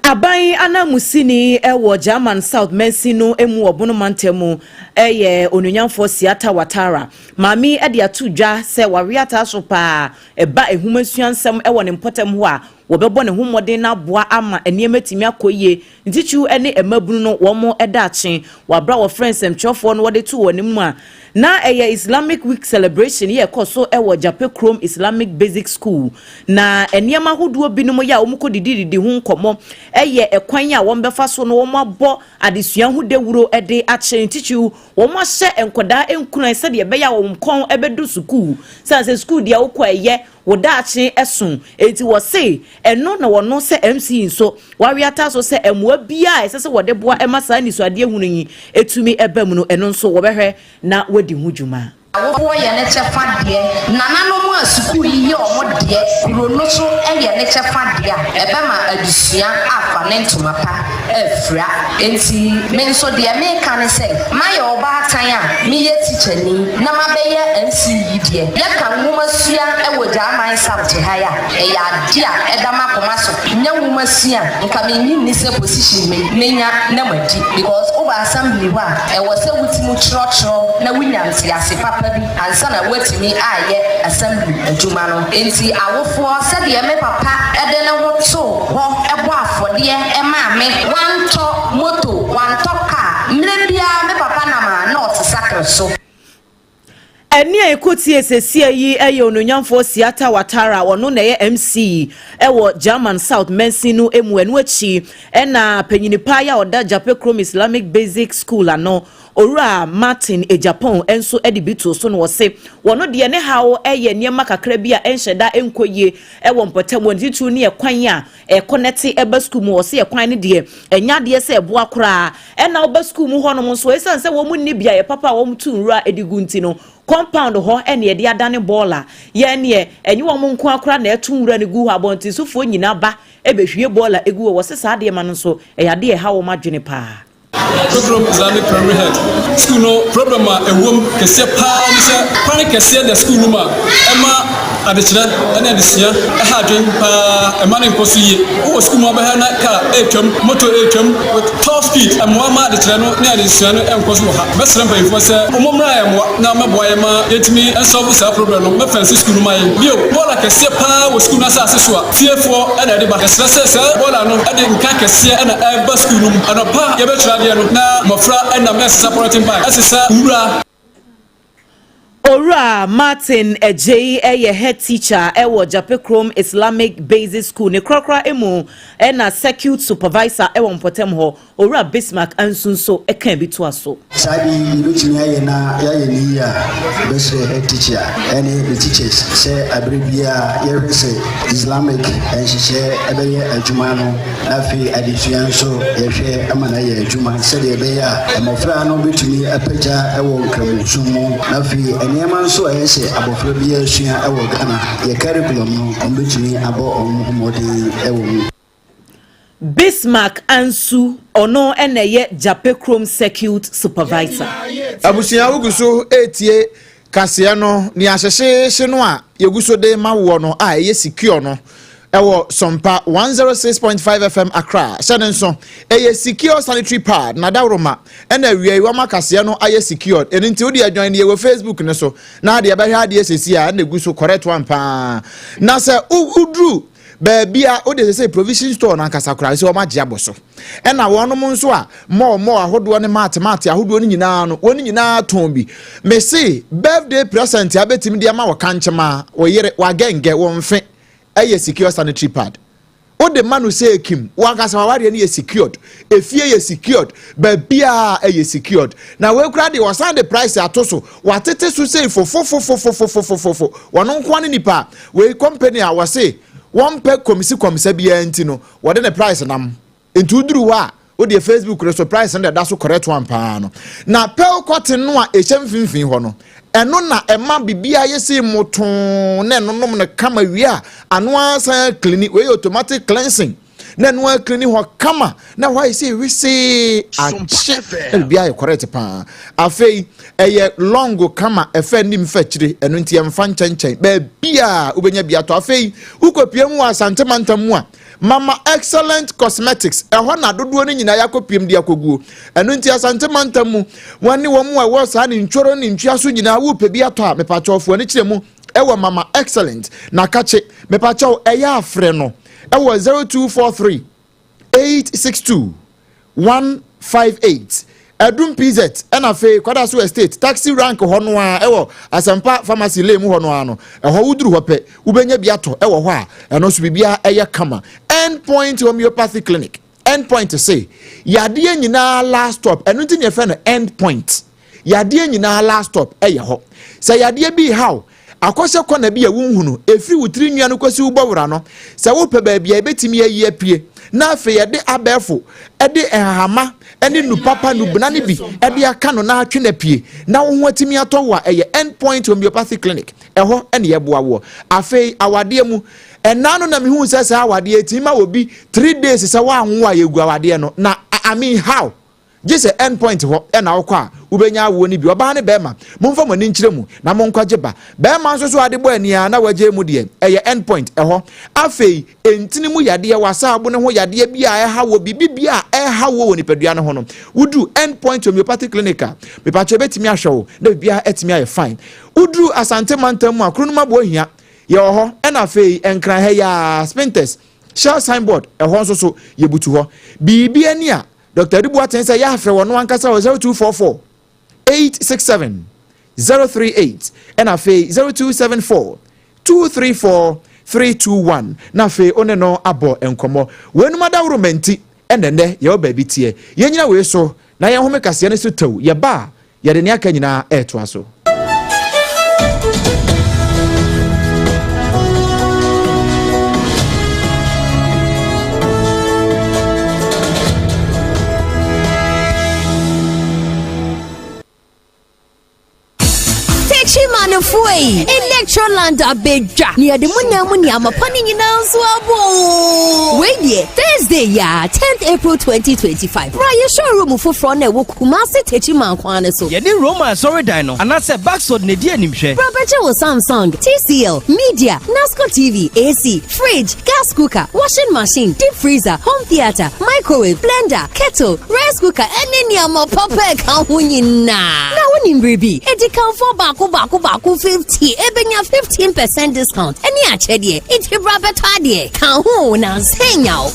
aban anamusini ewo German South Mensino emu obono mantemu eye onunyanfo Siata Watara mami ede atudwa se wariata so pa eba ehumansuansem ewo ne mpotem ho a wobebo ne homode na boa ama eniematimi akoye ntichu ene emabunu no womo edache wabra wo friends emchofo no wode tu wonimu a na eye Islamic Week celebration ye koso ewo Jape Chrome Islamic Basic School na eniema hoduo binom ya omuko dididi hu nkomo eye ekwan a wombefa so no womo abo adesua hu dewuro ede ache ntichu womo hye enkoda enkunan se de be ya womkon ebedu school sanse school dia wokọ eye wodache esun enti wo se eno na wono se MC so wawiata so se emwa bia ese se wode boa emasa ni so ade ehunu yi etumi ebam no eno nso wo behwe na wadi hu dwuma awofoɔ yɛ ne kyɛfa deɛ nananom a sukuu yi yɛ ɔmo deɛ kuro no so yɛ ne kyɛfa deɛ ɛbɛma adusua afa ne ntoma pa afira enti me nso deɛ meka ne sɛ mayɛ ɔbaatan a meyɛ teacher ni na mabɛyɛ MC yi deɛ yɛka nwoma sua wɔ German South ha ya ɛyɛ ade a ɛda makoma so nya nwoma sua nka menyi ni sɛ position menya na madi because over assembly hɔ a ɛwɔ sɛ wutimu kyerɛkyerɛ na wunya ntiase papa ansa na watimi ayɛ assembly adwuma no enti awofoɔ sɛdeɛ me papa ɛde ne ho to hɔ ɛbɔ afɔdeɛ ɛma me wantɔ moto wantɔ car mmerɛ biara me papa nama na ɔte sakre so eni ekoti esesia yi eye ononyamfo Siata Watara wono na ye MC ewo German South Mensinu emu enu achi na panyinipa ya oda Jape Chrome Islamic Basic School ano Ora Martin Japan enso edibito so no wose wono de ne hawo eye niema kakra bia enhyeda enkoye ewo mpotem wontitu ne ekwan a connect eba school mu wose ekwan ne de enya de se ebo akora na oba school mu ho no mo so esan se wo mu ni bia ye papa wo mu tu nra edigunti no compound ho ene ye de adane baller ye ne enyi wo mo nko akora na etu nra ne gu ho abonti sofo nyina ba ebehwie baller egu wo se sa de ma no so eyade ye hawo madwene pa Program Islamic Primary Head. School no problem a wom kese pa ni se pani kese the school room ema adechira na adesia ha dwen pa ema ne nkoso yi o school mo ba ha na car etwam motor etwam with top speed amwa ma adechira no na adesia no enkoso ha mesrem pa info se omomra ya mo na maboa ma yetimi ensolve sa problem no me fancy school room ayi bio bola kese pa wo school na sa aseso a tiefo na de ba kese se bola no ade nka kese na eba school room anopa ye be tira na mofra and the mess supporting by asisa ura Ora Martin Ejay eye head teacher ewo Jape Chrome Islamic Basic School ne krokra emu na circuit supervisor ewo mpotem ho Ora Bismarck ansunso ekan bi to aso sabi ibetumi aye na ya ye ni ya best head teacher any the teachers say abribia ye say Islamic and she ebeye adwuma no afi adisuan so ye hwe amana ye adwuma say de be ya mofra no betumi apaja ewo nkamusumu afi eniema so ayese abofra bi asua ewo Ghana ye curriculum no ombetumi abo omhomodi ewo Bismarck Ansu ono eneye Jape Chrome circuit supervisor abusia uguso etie kasea no ni ahyehye no a yeguso de mawo no a eye secure no ewo SOMPA 106.5 FM Accra shanenso eye secure sanitary pad na dawroma na wiei wa makasea no aye secured enti odi adwan ne we Facebook ne so na de abahwa de esesi a na eguso correct one pa na se udru Bebia o de say provision store na nkasakura se o ma gye aboso na wonom nso a mo ahodo ne mate ahodo ni nyina no woni nyina ton bi me say birthday present abetim de ma wo kanchema wo yere wa genge wo mfe eye secure sanitary pad o de manu say kim wa kasa ware ne ye secured efie ye secured bebia eye secured na we kura de wasan the price atoso watete so say fo wono nko ne nipa we company a wase one per komisa bia enti no wode ne price nam enti uduru wa o de Facebook reso price and that so correct one pa no na pel cotton no a echem finfin ho no eno na ema bibia yesi moton na eno nom na kama wi a ano asan clinic we automatic cleansing na no clinic ho kama na why say we say a bia e correct pa afei eye longo kama efe nim fa kire eno nti emfa nchenchen ba bia ubenya bia to afei ukopiem wa santemantam mu a Mama Excellent Cosmetics ehwa na dodo ni nyina yakopiem de akoguo eno nti asantemantam mu wani wo mu a wo sa ni ntworo ni ntwia so nyina wo pe bia to a mepachofo ani kire mu ewo Mama Excellent na kache mepacho eya afre no ewo 0243 862 158 Adum PZ na fe kwada so estate taxi rank ho no a ewo Asampa pharmacy le mu ho no ano eho wuduru ho pe ubenya biato ewo ho a eno so bibia eye kama endpoint homeopathy clinic endpoint say yade nyina last stop eno nti ne fe no endpoint yade nyina last stop eye ho say yade bi how akɔhyɛ kɔ na bi a wunhunu efiri wutiri nua no kwasi ubɔwura no sɛ wo pɛ baabi a ebetimi ayi apie na afi yɛde abɛfo ɛde ehama ɛne nu papa nu bna ne bi ɛde aka no na atwe na pie na wo ho atimi atɔ wa ɛyɛ endpoint homeopathy clinic ɛhɔ ɛne yɛboa wo afei awade mu ɛna no na mehu sɛ sɛ awade etima obi 3 days sɛ wa anwo a yegu awade no na I mean how just a endpoint ho ɛna wo kɔ a ubenya awo ni bi oba ne bema momfa mo ni nkyire mu na monkwaje ba bema nso so ade bo ania na waje mu de ɛyɛ endpoint ɛhɔ afei entini mu yade wasa abo ne ho yade bi a ɛha wo bibi bi a ɛha wo ni padua ne ho no wudu endpoint homeopathic clinic me pa che betimi ahwewo na bibia etimi aye fine wudu asante mantam mu akronuma bo hia ye ho ɛna afei enkran ha ya spinters shell signboard ɛhɔ nso so yebutu ho bibi ani a Dr. Dubu atensa ya afre wono ankasa 0244 867 038 and afe 0274 234 321 na fe one no abo enkomo wenu madawro menti enene ye obabi tie ye nyina we so na ye home kase ne so taw ye ba ye de ne aka nyina eto aso Foi Electroland abeja near the Munamuni Amapani Nanswabo. Wait there, Thursday, 10th April 2025. Raya showroom for front and Kumasi Techiman Kwaneso. Yedi Roma sorry dino, and I said backsword Nedia Nimshe. Rabajo Samsung, TCL, Media, NASCO TV, AC, fridge, gas cooker, washing machine, deep freezer, home theater, microwave, blender, kettle, rice cooker, and any papa kahunina. Now when baby, it can for baku 50, ebenya 15% discount. Any achedie, it's a rabbitadie. Kahu na senyao.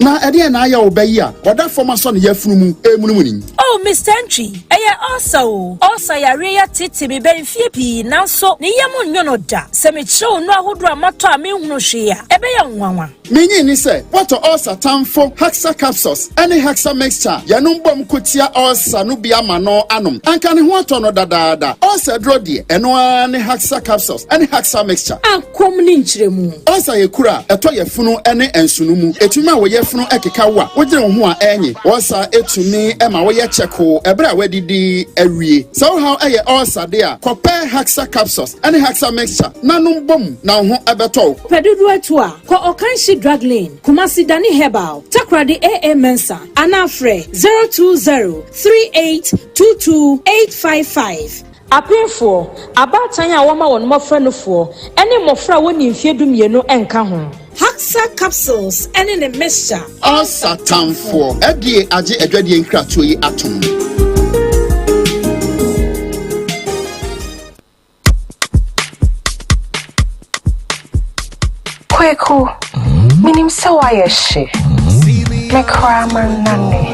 Na ede na ya obayi a oda former son yafunu mu emunumuni. Oh Mr. Entry eye also yare ya tete me ben fie pi nanso ne yemu nwono da se me kire no ahodo amato a me hunu hwe a ebe ya nwanwa menyi ni se what also tamfo haxa capsules any haxa mixture yanum bom kotia also no bia ma no anom anka ne ho ato no dadaada also dro de eno ani haxa capsules any haxa mixture akom ni nkyeremu also yekura eto yefunu ene ensunu mu etumi a wo yefunu ekeka wo a wogire wo ho a enyi also etumi ema wo ye cheko ebra wadidi awie so how eye also de a kope haxa capsules any haxa mixture nanum bom na ho abeto pedudu atu a ko okanshi drug lane Kumasi Dani Herbal Takradi AA Mensa Anafre 02038228855 Apefo abatanya woma won mofra no fo ene mofra woni mfiedu mienu enka ho Haxa capsules ene ne mixture Asa tamfo edie age edwadie nkratoyi yi atom Kweku minim se waye she me kra manane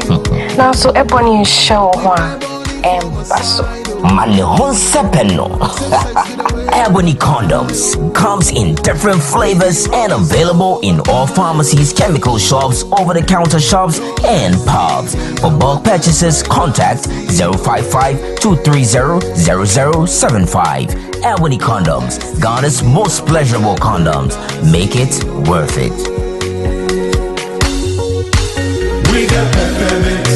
na so eboni show ho a embaso Malihon Sepeno. Ebony Condoms comes in different flavors and available in all pharmacies, chemical shops, over-the-counter shops, and pubs. For bulk purchases, contact 055-230-0075. Ebony Condoms, Ghana's most pleasurable condoms. Make it worth it. We got peppermint,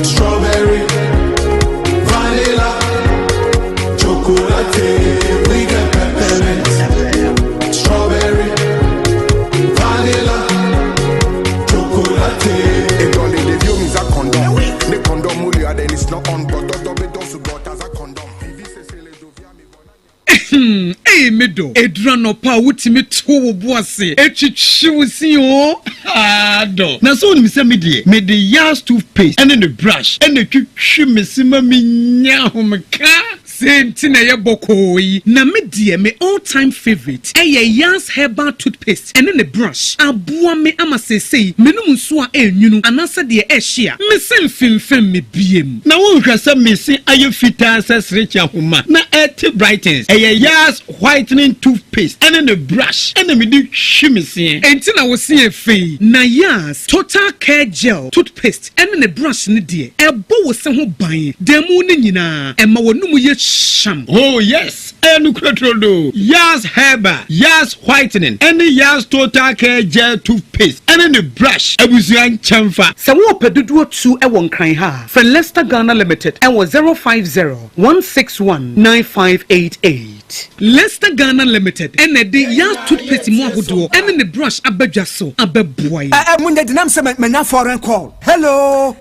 strawberry, we got peppermint, strawberry, vanilla, chocolate. It only the view is a condom. The condom only then it's not on, but don't got as a condom. Hey, medo. Edrano pa wutimi to boase. Etchichiwusi o. Do. Na so ni se me de yas toothpaste and the brush and the twitwi mesima minya homka. Sentina ye bokoi na me die me all time favorite Yas herbal toothpaste and then the brush abua me ama sesei menum so a enwunu anasa de ehia me selfim fem me biem na won hwasa me se aye fita sesrecha homa na 80 brightens Yas whitening toothpaste and then the brush and then we do shimmy until I was seeing fee na Yas total care gel toothpaste and then the brush ni dear ebo was some who buy demo nina and ma wonu ye sham. Oh yes, and do Yas Herba, Yas whitening and the Yas total care gel toothpaste and then the brush I was young chamfa. So what pedudu to a one crying ha for Leicester Ghana Limited and was 050-161-9588. Leicester Ghana Limited and the Yas toothpaste mo ahudo and then the brush abejaso abeboy. Munde dinam se mena foreign call. Hello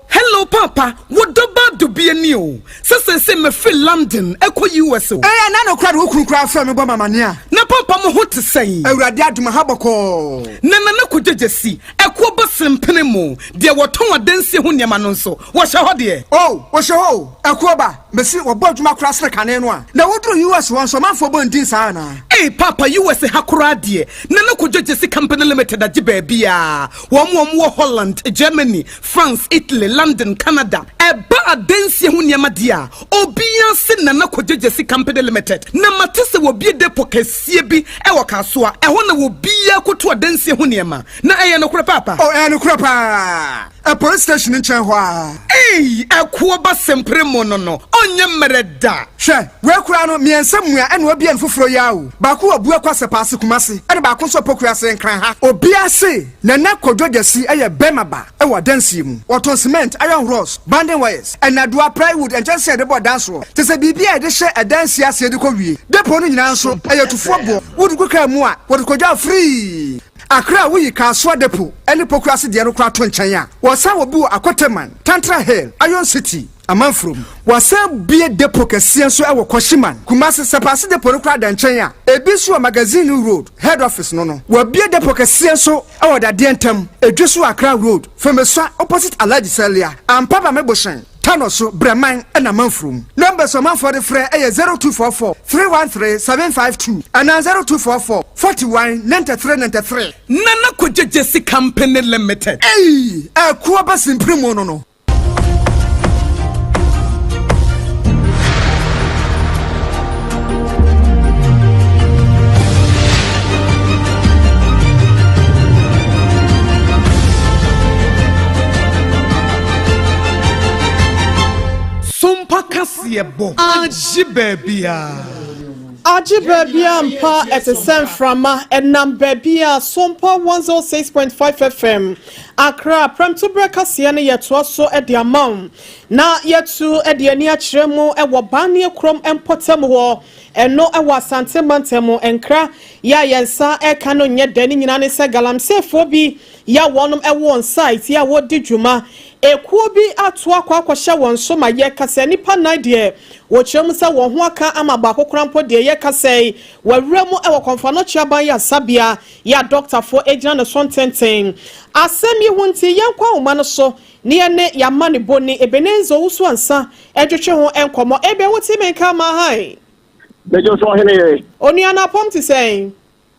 papa, what about to be a new? Say me feel London ekwo USO. Na no crowd who crowd from me mama nia. Na papa mo ho te say. Awurade aduma haboko. Na ko jejesi ekwo basempene mo. De woton adansi ho niam no nso. Wo hye ho de. Oh, wo hye ho. Ekwo ba, mesi wo bodwuma kra sere kane no a. Na wodru US won so manfo bondin sa na. Hey papa US hakura de. Na ko jejesi company limited agiba bia. Wo Holland, Germany, France, Italy, London, Canada. Eba adansi ho niam dia. Obia se na ko jejesi company limited. Na matese wo bi depo kasie bi e wo kaso a. E ho na wo bia koto adansi ho niam. Na eye no kura papa. Oh, no kura pa. A police station in Chanhua. Hey, a kuoba sempre monono. Onye mereda. She, we kura no me ensamua ene obi en foforo yawo. Ba ko obu akwase paase kumase. Ene ba ko so pokura se nkran ha. Obi ase na kodwogesi eye bemaba e wa dansi mu. Oton cement, iron rods, banding wires, and adua plywood and just say the board dance ro. Te se bibia e de hye e dansi ase de ko wie. Depo no nyina nso eye tufo bo. Wodu ko ka mu a, wodu kodwa free. Akra we kaswa depo ene pokrasi de no kra to nchen a wasa wo bi akoteman Tantra Hill Iron City amanfrom wasa bie depo kase so e wo Koshiman Kumasi sepase depo no kra da nchen a ebi so magazine road head office no wa bie depo kase so e wo da de ntam edweso Akra road femesa opposite Alaji Celia ampaba meboshen Tanoso Breman and Amanfrum. Numbers of man for the fray 0244 313 752 and 0244 41 93 93. Nana Kuja Jesse Company Limited. Hey, a Kuabas in Primono. SOMPA kasiebo ajibebia mpa etesem frama enam bebia SOMPA 106.5 FM Accra Premto Brekase ne yeto so e amount na yetu e de ani akiremu e wo bane krom empotem ho eno e wa asante mantemu enkra ya yensa e kano nye dani nyina ne se galamsefo bi ya wonum e won site ya wodi dwuma ekuo bi ato akwa won so ma ye kase nipa na de wo kyerem se wo ho aka ama ba kokrampo de ye kase wawremu e wo konfa no chiaban ya sabia ya doctor for agent na sontenten asem yi hunti yankwa uma no so ne ne ya mane boni ebenenzo wusu ansa edwetwe ho enkomo ebe wuti menka ma hai bejo so hene onua na pom ti sei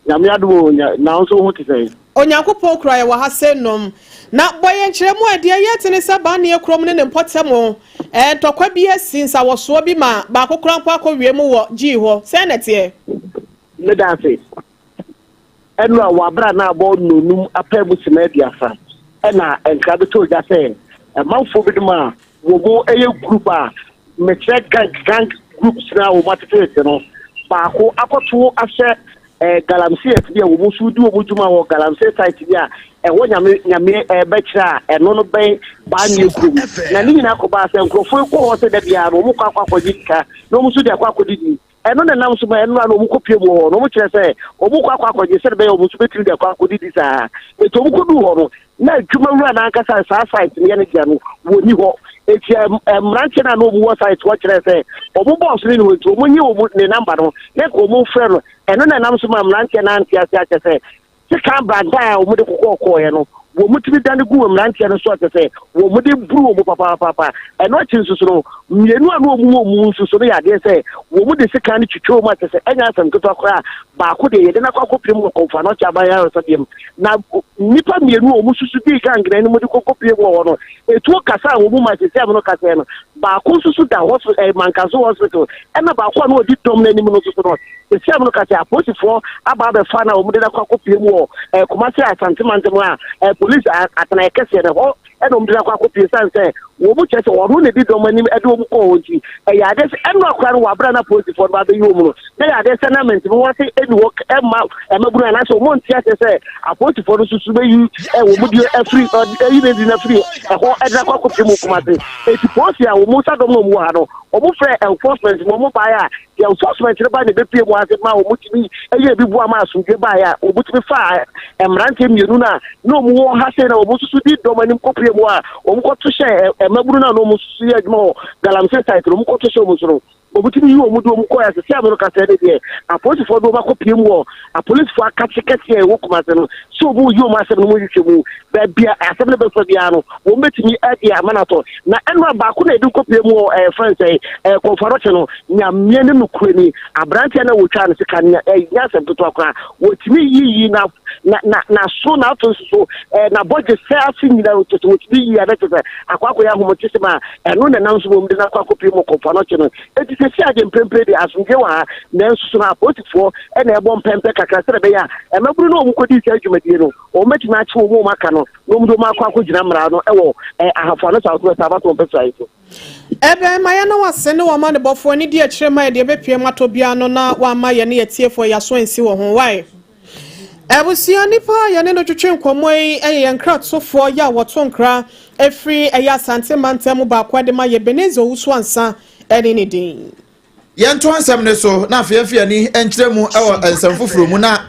nyame adu na so ho ti sei onyankopon kura ye wa ha senom na boye nkyeremu ade yete ne saba ne ekrom ne mpotemo tokwa bi asinsa woso bi ma ba kokrampo akɔwie mu wo gi ho senete ne dafe enu a wabra na abo nonum apamu simediafa ena enka be to ja say manfo bi ma wo mo eye group a metre gang groups na wo matete no ba ko akoto ahye galamsey FD wo mo sudi wo juma wo galamsey site dia wo nyame be kira eno no ben ba nye group na ni nyina ko ba se nkrofo ko ho se da bia no mo kwa akwadika no mo sudi akwadidi eno na nam so ba eno na mo kopie mo ho no mo kire se o mo kwa akwadje se be o mo so betiri da akwadidi sa e to mo kodu ho no na dwuma wura na anka sa site ne ne dia no wo ni ho eti mranche na no mo site wo kire se o mo boss ni no to mo nyi o mo ne number no ne ko mo frɛ no eno na nam so ma mranche na antia sia se se kan branda o mo de kokɔ ye no wo mutibi dan gu mranche no so se wo mo de buru o mo papa eno chin susu no mienu anu o mo susu no ya de se wo mu de sika ni twitwo mu atese enya asem keto akora ba ko de yede na kwa kopiem ko konfa no cha ba ya so dem na nipa mienu o mu susu di gangre ni mu de kopiem wo no etu kasa wo mu ma se am no kasa no ba ko susu da hospital mankazo hospital ena ba ko no di dom na ni mu no susu no se am no kasa aposifo aba be fa na wo mu de na kwa kopiem wo kumasi asantimante mu a police atana ekese ne ho ena mu de na kwa kopiem san se wo mu chese wo no ne di dom anim ede wo mu ko wonti ya de ena akwa no wa bra na aposifo ba be yo mu no na ya de senament mu wase eni wo emaburu na so mo ntia se aposifo no susu be yi wo mu di free yi ne di na free ho ede na kwa kopiem mu kumasi eti posi a wo mu sa dom no mu ha no wo mu frɛ enforcement mo ba ya the enforcement ne ba ne be pie mo ase ma wo mu timi eye bi bu ama asunje ba ya wo mu timi fa emrante mienu na no mu wo ha se na wo mu susu di dom anim kopie mo a wo mu ko to hye emaburu na no mu susu ya dmo galamse site no mu ko to hye mo soro obutimi yi omudu omko ya se amero ka se de a police for do ba ko piem wo a police for akachekete e wo kuma se no so bu yi o ma se no mo yitwe mu ba bia asem le be so bia no wo metimi ade amanato na enwa ba ko na edu ko piem wo friends conference no nyamye ne nukure ni abrante na wo twa no se kan ya se to akwa wo timi yi na so na to so na budget se afi ni na to wo timi yi ada to akwa ya homote se ma eno na nam so mo de na akwa ko piem conference no si aje mpempe de asunje wa na nsusu na apotifo e na ebo mpempe kakra sere be ya e maburu no omukodi tia dwumadie no o meti na achi wo maka no no mu do makwa akogina mra no e wo ahafo no South West abato mpesa ito ebe maya na wase ne wo ma ne bofo ni di akire ma de be pie mato bia no na wa ma ye ne yetiefo ya so ensi wo ho wai ebusia nipa ya ne no twetwe nkomoi eye nkratofo ya woto nkra efri eya sante mantem ba kwa de ma ye benezo wusu ansa eni ni din yento ansam ne so na afia ni enkyere mu ewo ensam foforo mu na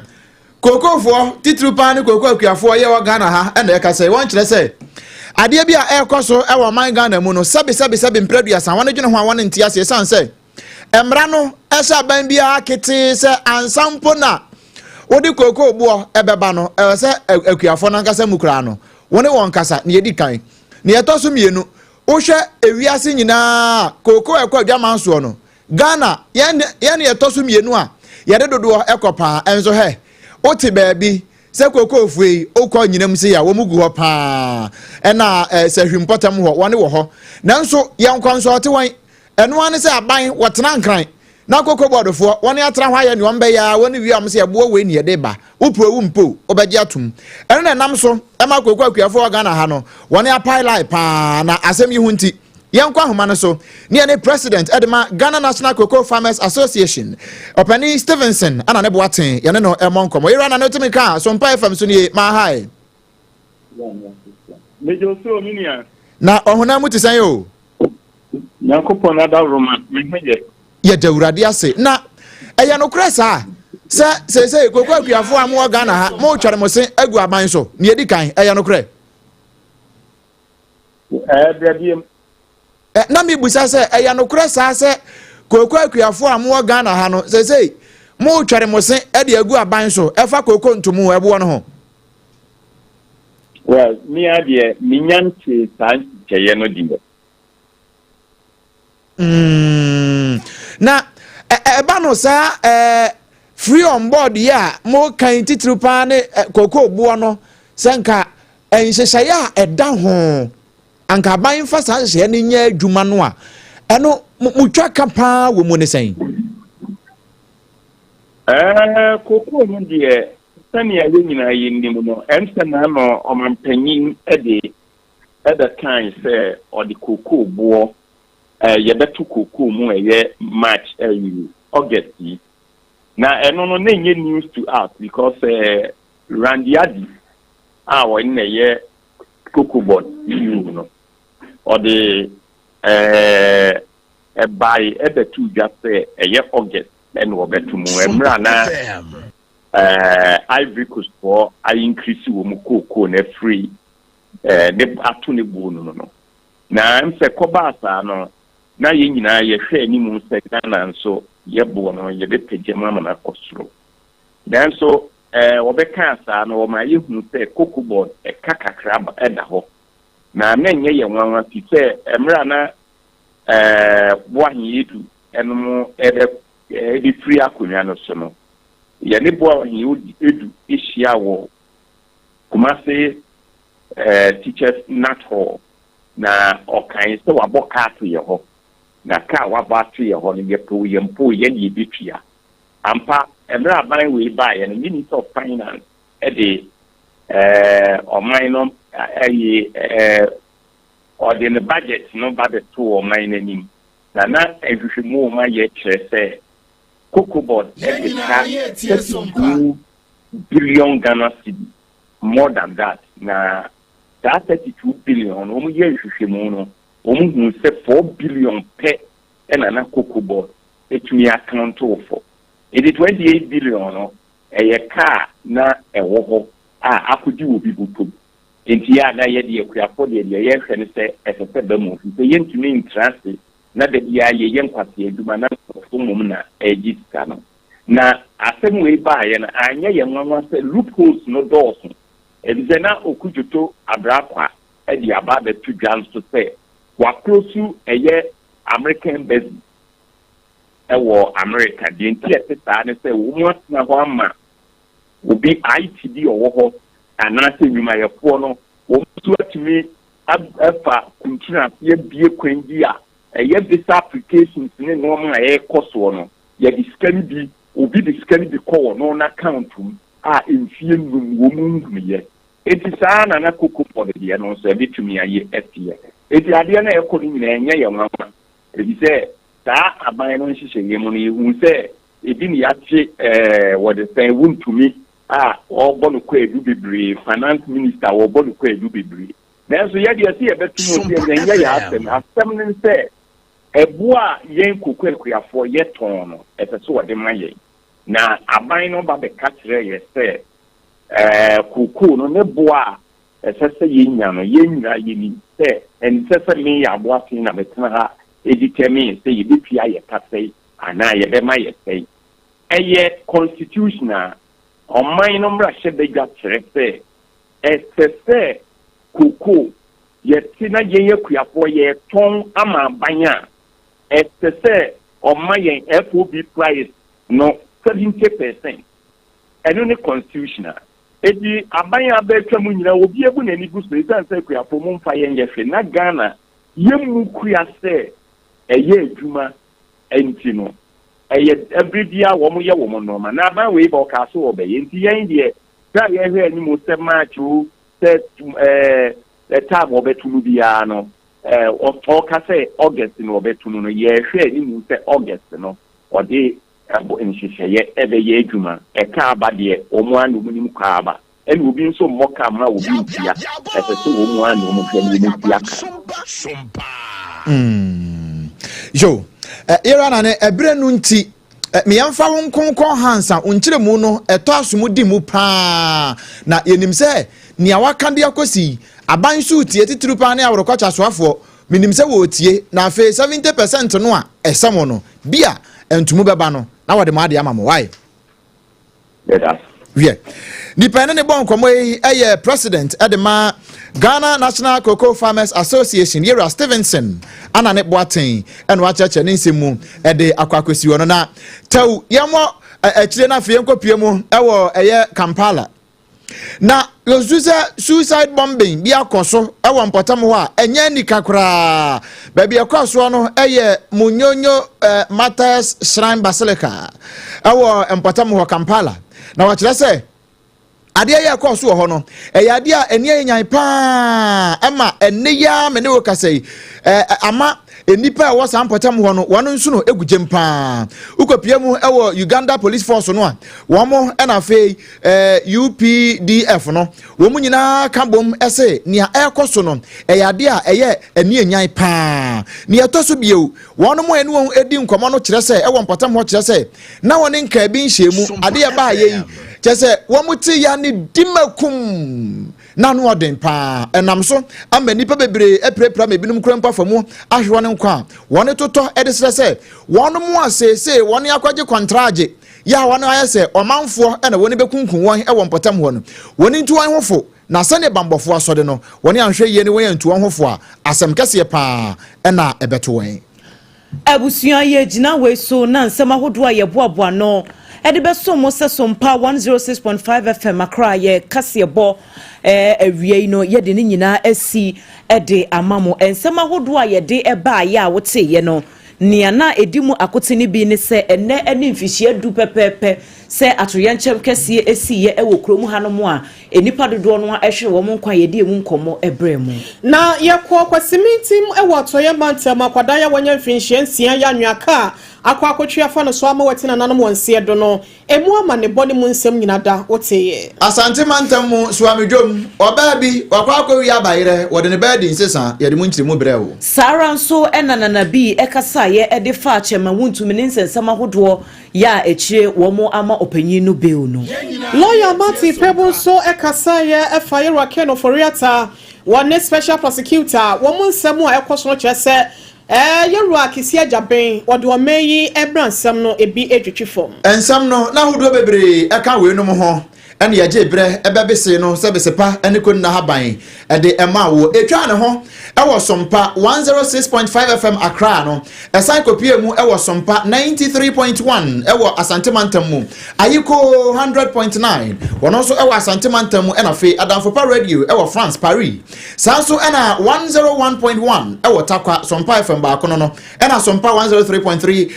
kokofo titrupa ne koko akuafo ye wa Ghana ha ena e kasa won kyere se ade bia ekoso ewo man Ghana mu no sabi mpredua san won dwene ho awon ntia se san se emra no ehya ban bia kete se ansampo na wodi koko buo ebeba no se akuafo na nkasa mu kura no woni won kasa ne yedi kan ne yetoso mienu ohwe ewiase nyina koko ekwa adwamanso no Ghana ye ne yetoso mienu a ye de dodo ekopa enzo he oti baabi se koko ofuei okọ nyinam se ya wo mugu ho pa ena se hwimpotam ho wone wo ho nanso ye nkwanso ote wan eno ane se aban wotena nkran na koko bodofo wone atra hwa ye ne ombe ya wone wi am se ye bo we ne de ba upu mpo obeje atum eno na nam so ema koko akuafo Ghana ha no wone apilai pa na asem yi hunti yankwa homa no so ne president edema Ghana National Cocoa Farmers Association Opani Stevenson ana ne boaten ye ne no emonkomo ira na no timi ka SOMPA FM so ne ma hai mejo so minia na ohuna mu tisan yo Yankopon ada Roma meje ye dawurade ase na eya no kresa se koko akuafo amu Ghana ha mo tware mo se agu aban so ne edi kan eya no kre biabiem na mi busa se eya no kresa se koko akuafo amu Ghana ha no se mo tware mo se e de agu aban so efa koko ntumu ebo no ho well mi adie minyanti san cheye no dimbe na eba no sa free on board ya mo kan titrupa ne koko buo no senka enhyehya eda ho anka ban fa sa hye ne nya adwuma no a eno mutwa kapa wo mu ne sen koko no de sani ya nyina yindim no emsena no omampanyin ede at the time say or the koko buo yebetu koko mu eye March August na eno no na nye news to us because Randy Adi won na ye koko board you no or the by ebetu just say eye August and obetu mu emra na Ivory Coast for I increase wo mu koko na free ne atu ne bu no na mse kobasa no na ye nyina ye hwe ni mu se Ghana nso ye bo no ye de pejema na kosoro dan so wobeka asa no wo ma ye hunu se koko board kakakra ba eda ho na menye ye nwanwa fi se emra na bo ahin yedu ɛno ɛde free akonnwa no so no yɛne boa edu ehyia wɔ Kumasi teachers nat hall na ɔkan sɛ wabɔ kaa to yɛ hɔ na kaa wabɔ to yɛ hɔ no yɛmpo yɛne yɛbɛtua ampa ɛmmerɛ aban wei baeɛ no Minister of Finance ɛde ɔman no ɔde ne budget no ba bɛto ɔman n'anim na ehwehwɛmu ma yɛ kyerɛ sɛ cocoa board ɛde ka 32 billion Ghana cedi more than that na that 32 billion omu yɛ ehwehwɛmu no omu hu sɛ 4 billion pɛ ɛna na cocoa board etumi account for it 28 billion no ɛyɛ car na ɛwɔ hɔ akodi wo bi butom enti ya na yɛ de akuafo de yɛ hwɛ ne sɛ ɛsɛ ba mu fi sɛ yɛntumi ntrase na da bia yɛ nkwase adwuma na so mum na ɛgyi sika no na asɛm wei baayɛ no anyɛ yɛ nwanwa sɛ loopholes no dɔɔso ɛdze na okudwoto abrakwa ɛde aba bɛto dwan so sɛ wakrosu ɛyɛ American embassy ɛwɔ America de nti ɛte saa ne sɛ wo mu atena hɔ ama obi ITD ɔwɔ hɔ anaasɛ nnwumayɛfoɔ no wɔn nso atumi afa kuntuna yɛ bie kwan bi a ɛyɛ visa applications ne nneɛma a ɛrekɔ soɔ no yɛde sika no bi obi de sika no bi kɔ wɔ no n'account mu a mfie nnum wɔn mu nhumiyɛ eti saa na cocoa board deɛ no nso ɛbɛtumi ayɛ ɛteɛ eti adeɛ no ɛkɔ no nyinaa ɛnyɛ yɛ nwanwa ebi sɛ saa aban no nhyehyɛeɛ mu no yɛhu sɛ ebi ne yɛakye wɔde sɛn wuntumi ɔbɔ no kɔ edu bebree finance minister ɔbɔ no kɔ edu bebree nanso yɛde ɛsɛ yɛbɛtum obi ɛnyɛ yɛ asɛm ne sɛ ɛboa yɛn koko akuafoɔ yɛtɔn no ɛsɛ sɛ wɔde ma yɛn na aban no ba bɛka kyerɛ yɛ sɛ koko no ne boa ɛsɛ sɛ yɛnya no yɛnyina yɛni sɛ ɛnsɛ sɛ meyɛ aboa sen na bɛtena ha ɛdi tɛme sɛ yɛbɛtua yɛ kasɛe anaa yɛbɛma yɛ sɛe ɛyɛ constitution a ɔman no mmarahyɛ bɛdwa kyerɛ sɛ ɛsɛ sɛ koko yɛte na yɛn akuafoɔ yɛtɔn ama aban a ɛsɛ sɛ ɔma yɛn FOB price no 70%. ɛno ne constitution a ɛdi aban a bɛtwa mu nyinaa obi ebu n'ani gu so ɛsiane sɛ akuafoɔ mu mfa yɛn yɛ hwɛ na Ghana yɛmmu kua sɛ ɛyɛ adwuma ɛnti no ɛyɛ everyday wɔn yɛ wɔn nɔɔma na aban wei ba ɔka so wɔ bɛyɛ nti yɛn deɛ sɛ yɛhwɛ anim sɛ March o sɛ time wɔbɛto no biara no ɔka sɛ August no wɔbɛto no yɛhwɛ anim sɛ August no ɔde nhyehyɛeɛ ɛbɛyɛ adwuma ɛka aba deɛ wɔn ano mu nim kɔ aba ɛna obi nso mmɔ ka ma obi ntia ɛsɛ sɛ wɔn ano mu hwɛ ne mu tia ka. Yo era na ne ebre nu nti me yamfa won konkon hansa onkyere mu no eto asomu di mu pa na yenim se nia waka de akosi aban su tie tituru pa na aworokwacha soafo menim se wo tie na afi 70% no a esamo no bia entumu beba no na wode ma de ama mo why yeah nipa ne bon komo eye president edema Ghana National Cocoa Farmers Association Yera Stevenson ana ne boaten eno acheche ne nsemu ede akwakwesi wono na taw yemo akire na fie nkopie mu ewo eye Kampala na suicide bombing bi akoso ewo mpotam ho a enye nikakra ba bi akoso no eye Munyonyo Matters Shrine Basilica ewo mpotam ho Kampala na wa kire se ade ya kwa so ho no ade a eni enyan pa ama ene ya me ne wo kasai ama enipa wo sampotam ho no wono nsu no egugem pa ukopie mu ewo Uganda Police Force no a wo mo na fe UPDF no wo mu nyina ka bom ese nia ekoso no ade a eye eni enyan pa ni etoso bieu wono mo enu won edi nkomo no kire se ewo mpotam ho kire se na woni nka bi nhyiemu ade ya ba ye chese womuti ya ni dimakum nanu odin pa enam so amba nipa bebre eprepra me binum krampa famu ahwe ne nkwa woni toto edesere se wonu mu asese woni akwaje contrage ya woni ayese omanfo na woni bekunkun won ewo mpotam ho no woni ntu wan hofo na sane bambofo asode no woni anhwe ye ne won ntu wan hofo a asem kese pa na ebeto wen Abusua ye gina we so na nsɛm ahodo a ye boaboa no ede beso mo se SOMPA 106.5 FM akra ye kasebo awie no ye de ne nyina asi ede amamo nsɛm ahodo a ye de eba ya wote ye no nia na edimu akote ne bi ne se enne ene mfihie du pepepe se atoyenchem kese esi ye ewo kromu hanomo a enipa dodo no ehwe wo mo nkwa ye de emu nkomo ebremu na ye kwasimintim ewo atoye mantem akwada ya wonya mfihie nsia ya nwaka akwakotwa fa no so ama watina nanom wonse do no emu ama ne bone mu nsem nyina da woteye asante mantem mu so amedwom oba bi wakwakowi abayire wode ne bedi nsesa ye de mu nkyire mu brewo sara nso enanana bi ekasa ye ede fa chema wuntumi ne nsensama hodo ya echire wo mo ama opanyin no beu no lawyer Mati Pebble so ekasa ye efaye Rakeno Foriata one special prosecutor wo mo nsemu a ekoso no kyese yeru akisi ajaben wode o meyi ebransam no ebi edwetwe fom ensam no na hodo bebre eka we no mo ho ene ye jebre ebebese no sebesepa ene ko na haban ede ema wo etwa ne ho ewo SOMPA 106.5 FM Accra no esan kopie mu ewo SOMPA 93.1 ewo Asante Mantam mu ayiko 100.9 wono so ewo Asante Mantam mu ena fe Adamfopa Radio ewo France Paris sanso ena 101.1 ewo Takwa SOMPA FM ba kono no ena SOMPA 103.3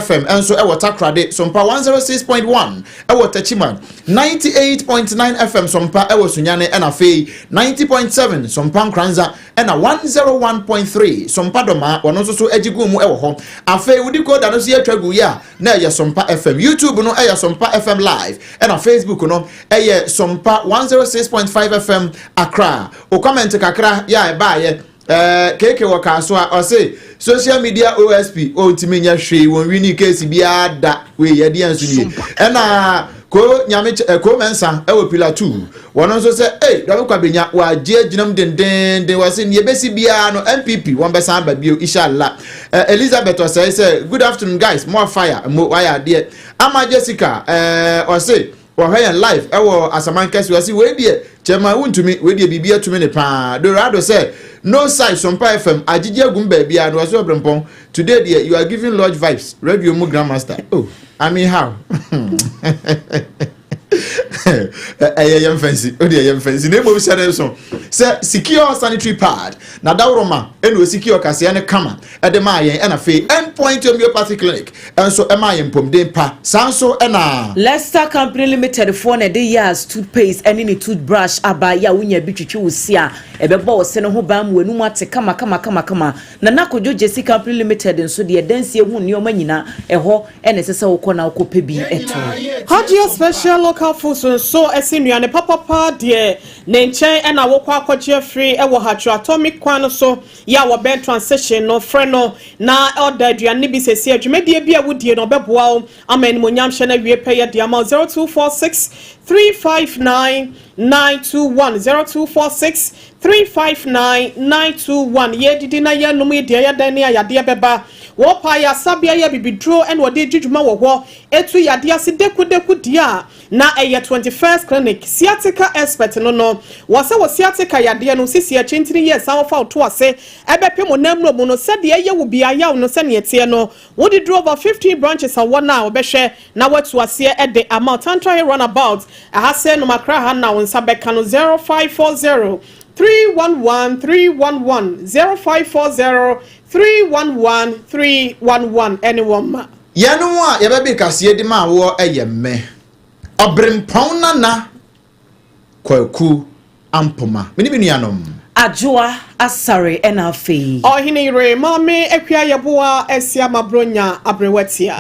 FM enso ewo Takra de SOMPA 106.1 ewo Tachiman 98.9 FM SOMPA ewo Sunyane ena fe 90.7 SOMPA Nkranza ena 101.3 SOMPA Doma wono so ejigu mu ewo ho afe wudi ko da no so yatwagu ya na ye SOMPA FM YouTube no ye SOMPA FM live ena Facebook no ye SOMPA 106.5 FM Accra o comment kakra ya ba ye keke wakaso o say social media OSP o ntiminya hwe won wini case bia da we ye de anso ni ena ko nyame ko mensa ewo pillar 2 wono so say do kwa benya wa je ginam denden wase ne besi bia no MPP won be san ba bio inshallah Elizabeth was say good afternoon guys more fire mo wire there ama Jessica o say wo hwe live ewo asamankesi wase we die chema wuntumi we die bibia tumi ne pa Dorado say no side SOMPA FM agige agumba bia no wase obrempon today there you are giving large vibes radio mu grandmaster oh I mean how ayem fancy odi ayem fancy na mo bi share so say secure sanitary pad na dawroma eno secure kase ne kama e de ma yen e na fe endpoint homeopathy clinic enso e ma yen pom den pa sanso e na Leicester Company Limited for na de years toothpaste and ni toothbrush abaya wunya bi twitwe wosia e be bo se ne ho ba mu enu ate kama na nakojo Jesse Company Limited enso de dansie hu ne oma nyina e ho e ne sese wo kɔ na wo kɔ pe bi eto Hajia special local foods so esinuane papa de ne nchen e na wo kwa akɔgye free e wo hatcho atomic kwan so ya wo ben transition no frɛ no na order aduane bi sesi adwumadie bi a wodie no bɛboa wo amani monyam hye na wie pɛ ye de ama 0246 359 921 0246 359 921 ye didi na ye num ye de ya dan ne ayade beba wo pa ya sabia ya bibidro en wo de djudjuma wo ho etu yade ase deku dia na eye 21st clinic sciatica expert no wo se wo sciatica yade no sisi a 20 years an fa to ase ebepe mo nam no mu no se de ye wo bia ya no se ne etie no wo de drove over 15 branches a wona wo behwe na watu ase e de amount tantra runabout aha se no makra ha na wo nsa beka no 0540 311 0540 311 311 anyone yanu a yebebe kase di ma wo eyemme obrempon na kwaku ampoma mini binuanom Ajua asare enafi ohine ire mame ekwa yeboa esia mabronya abrewatia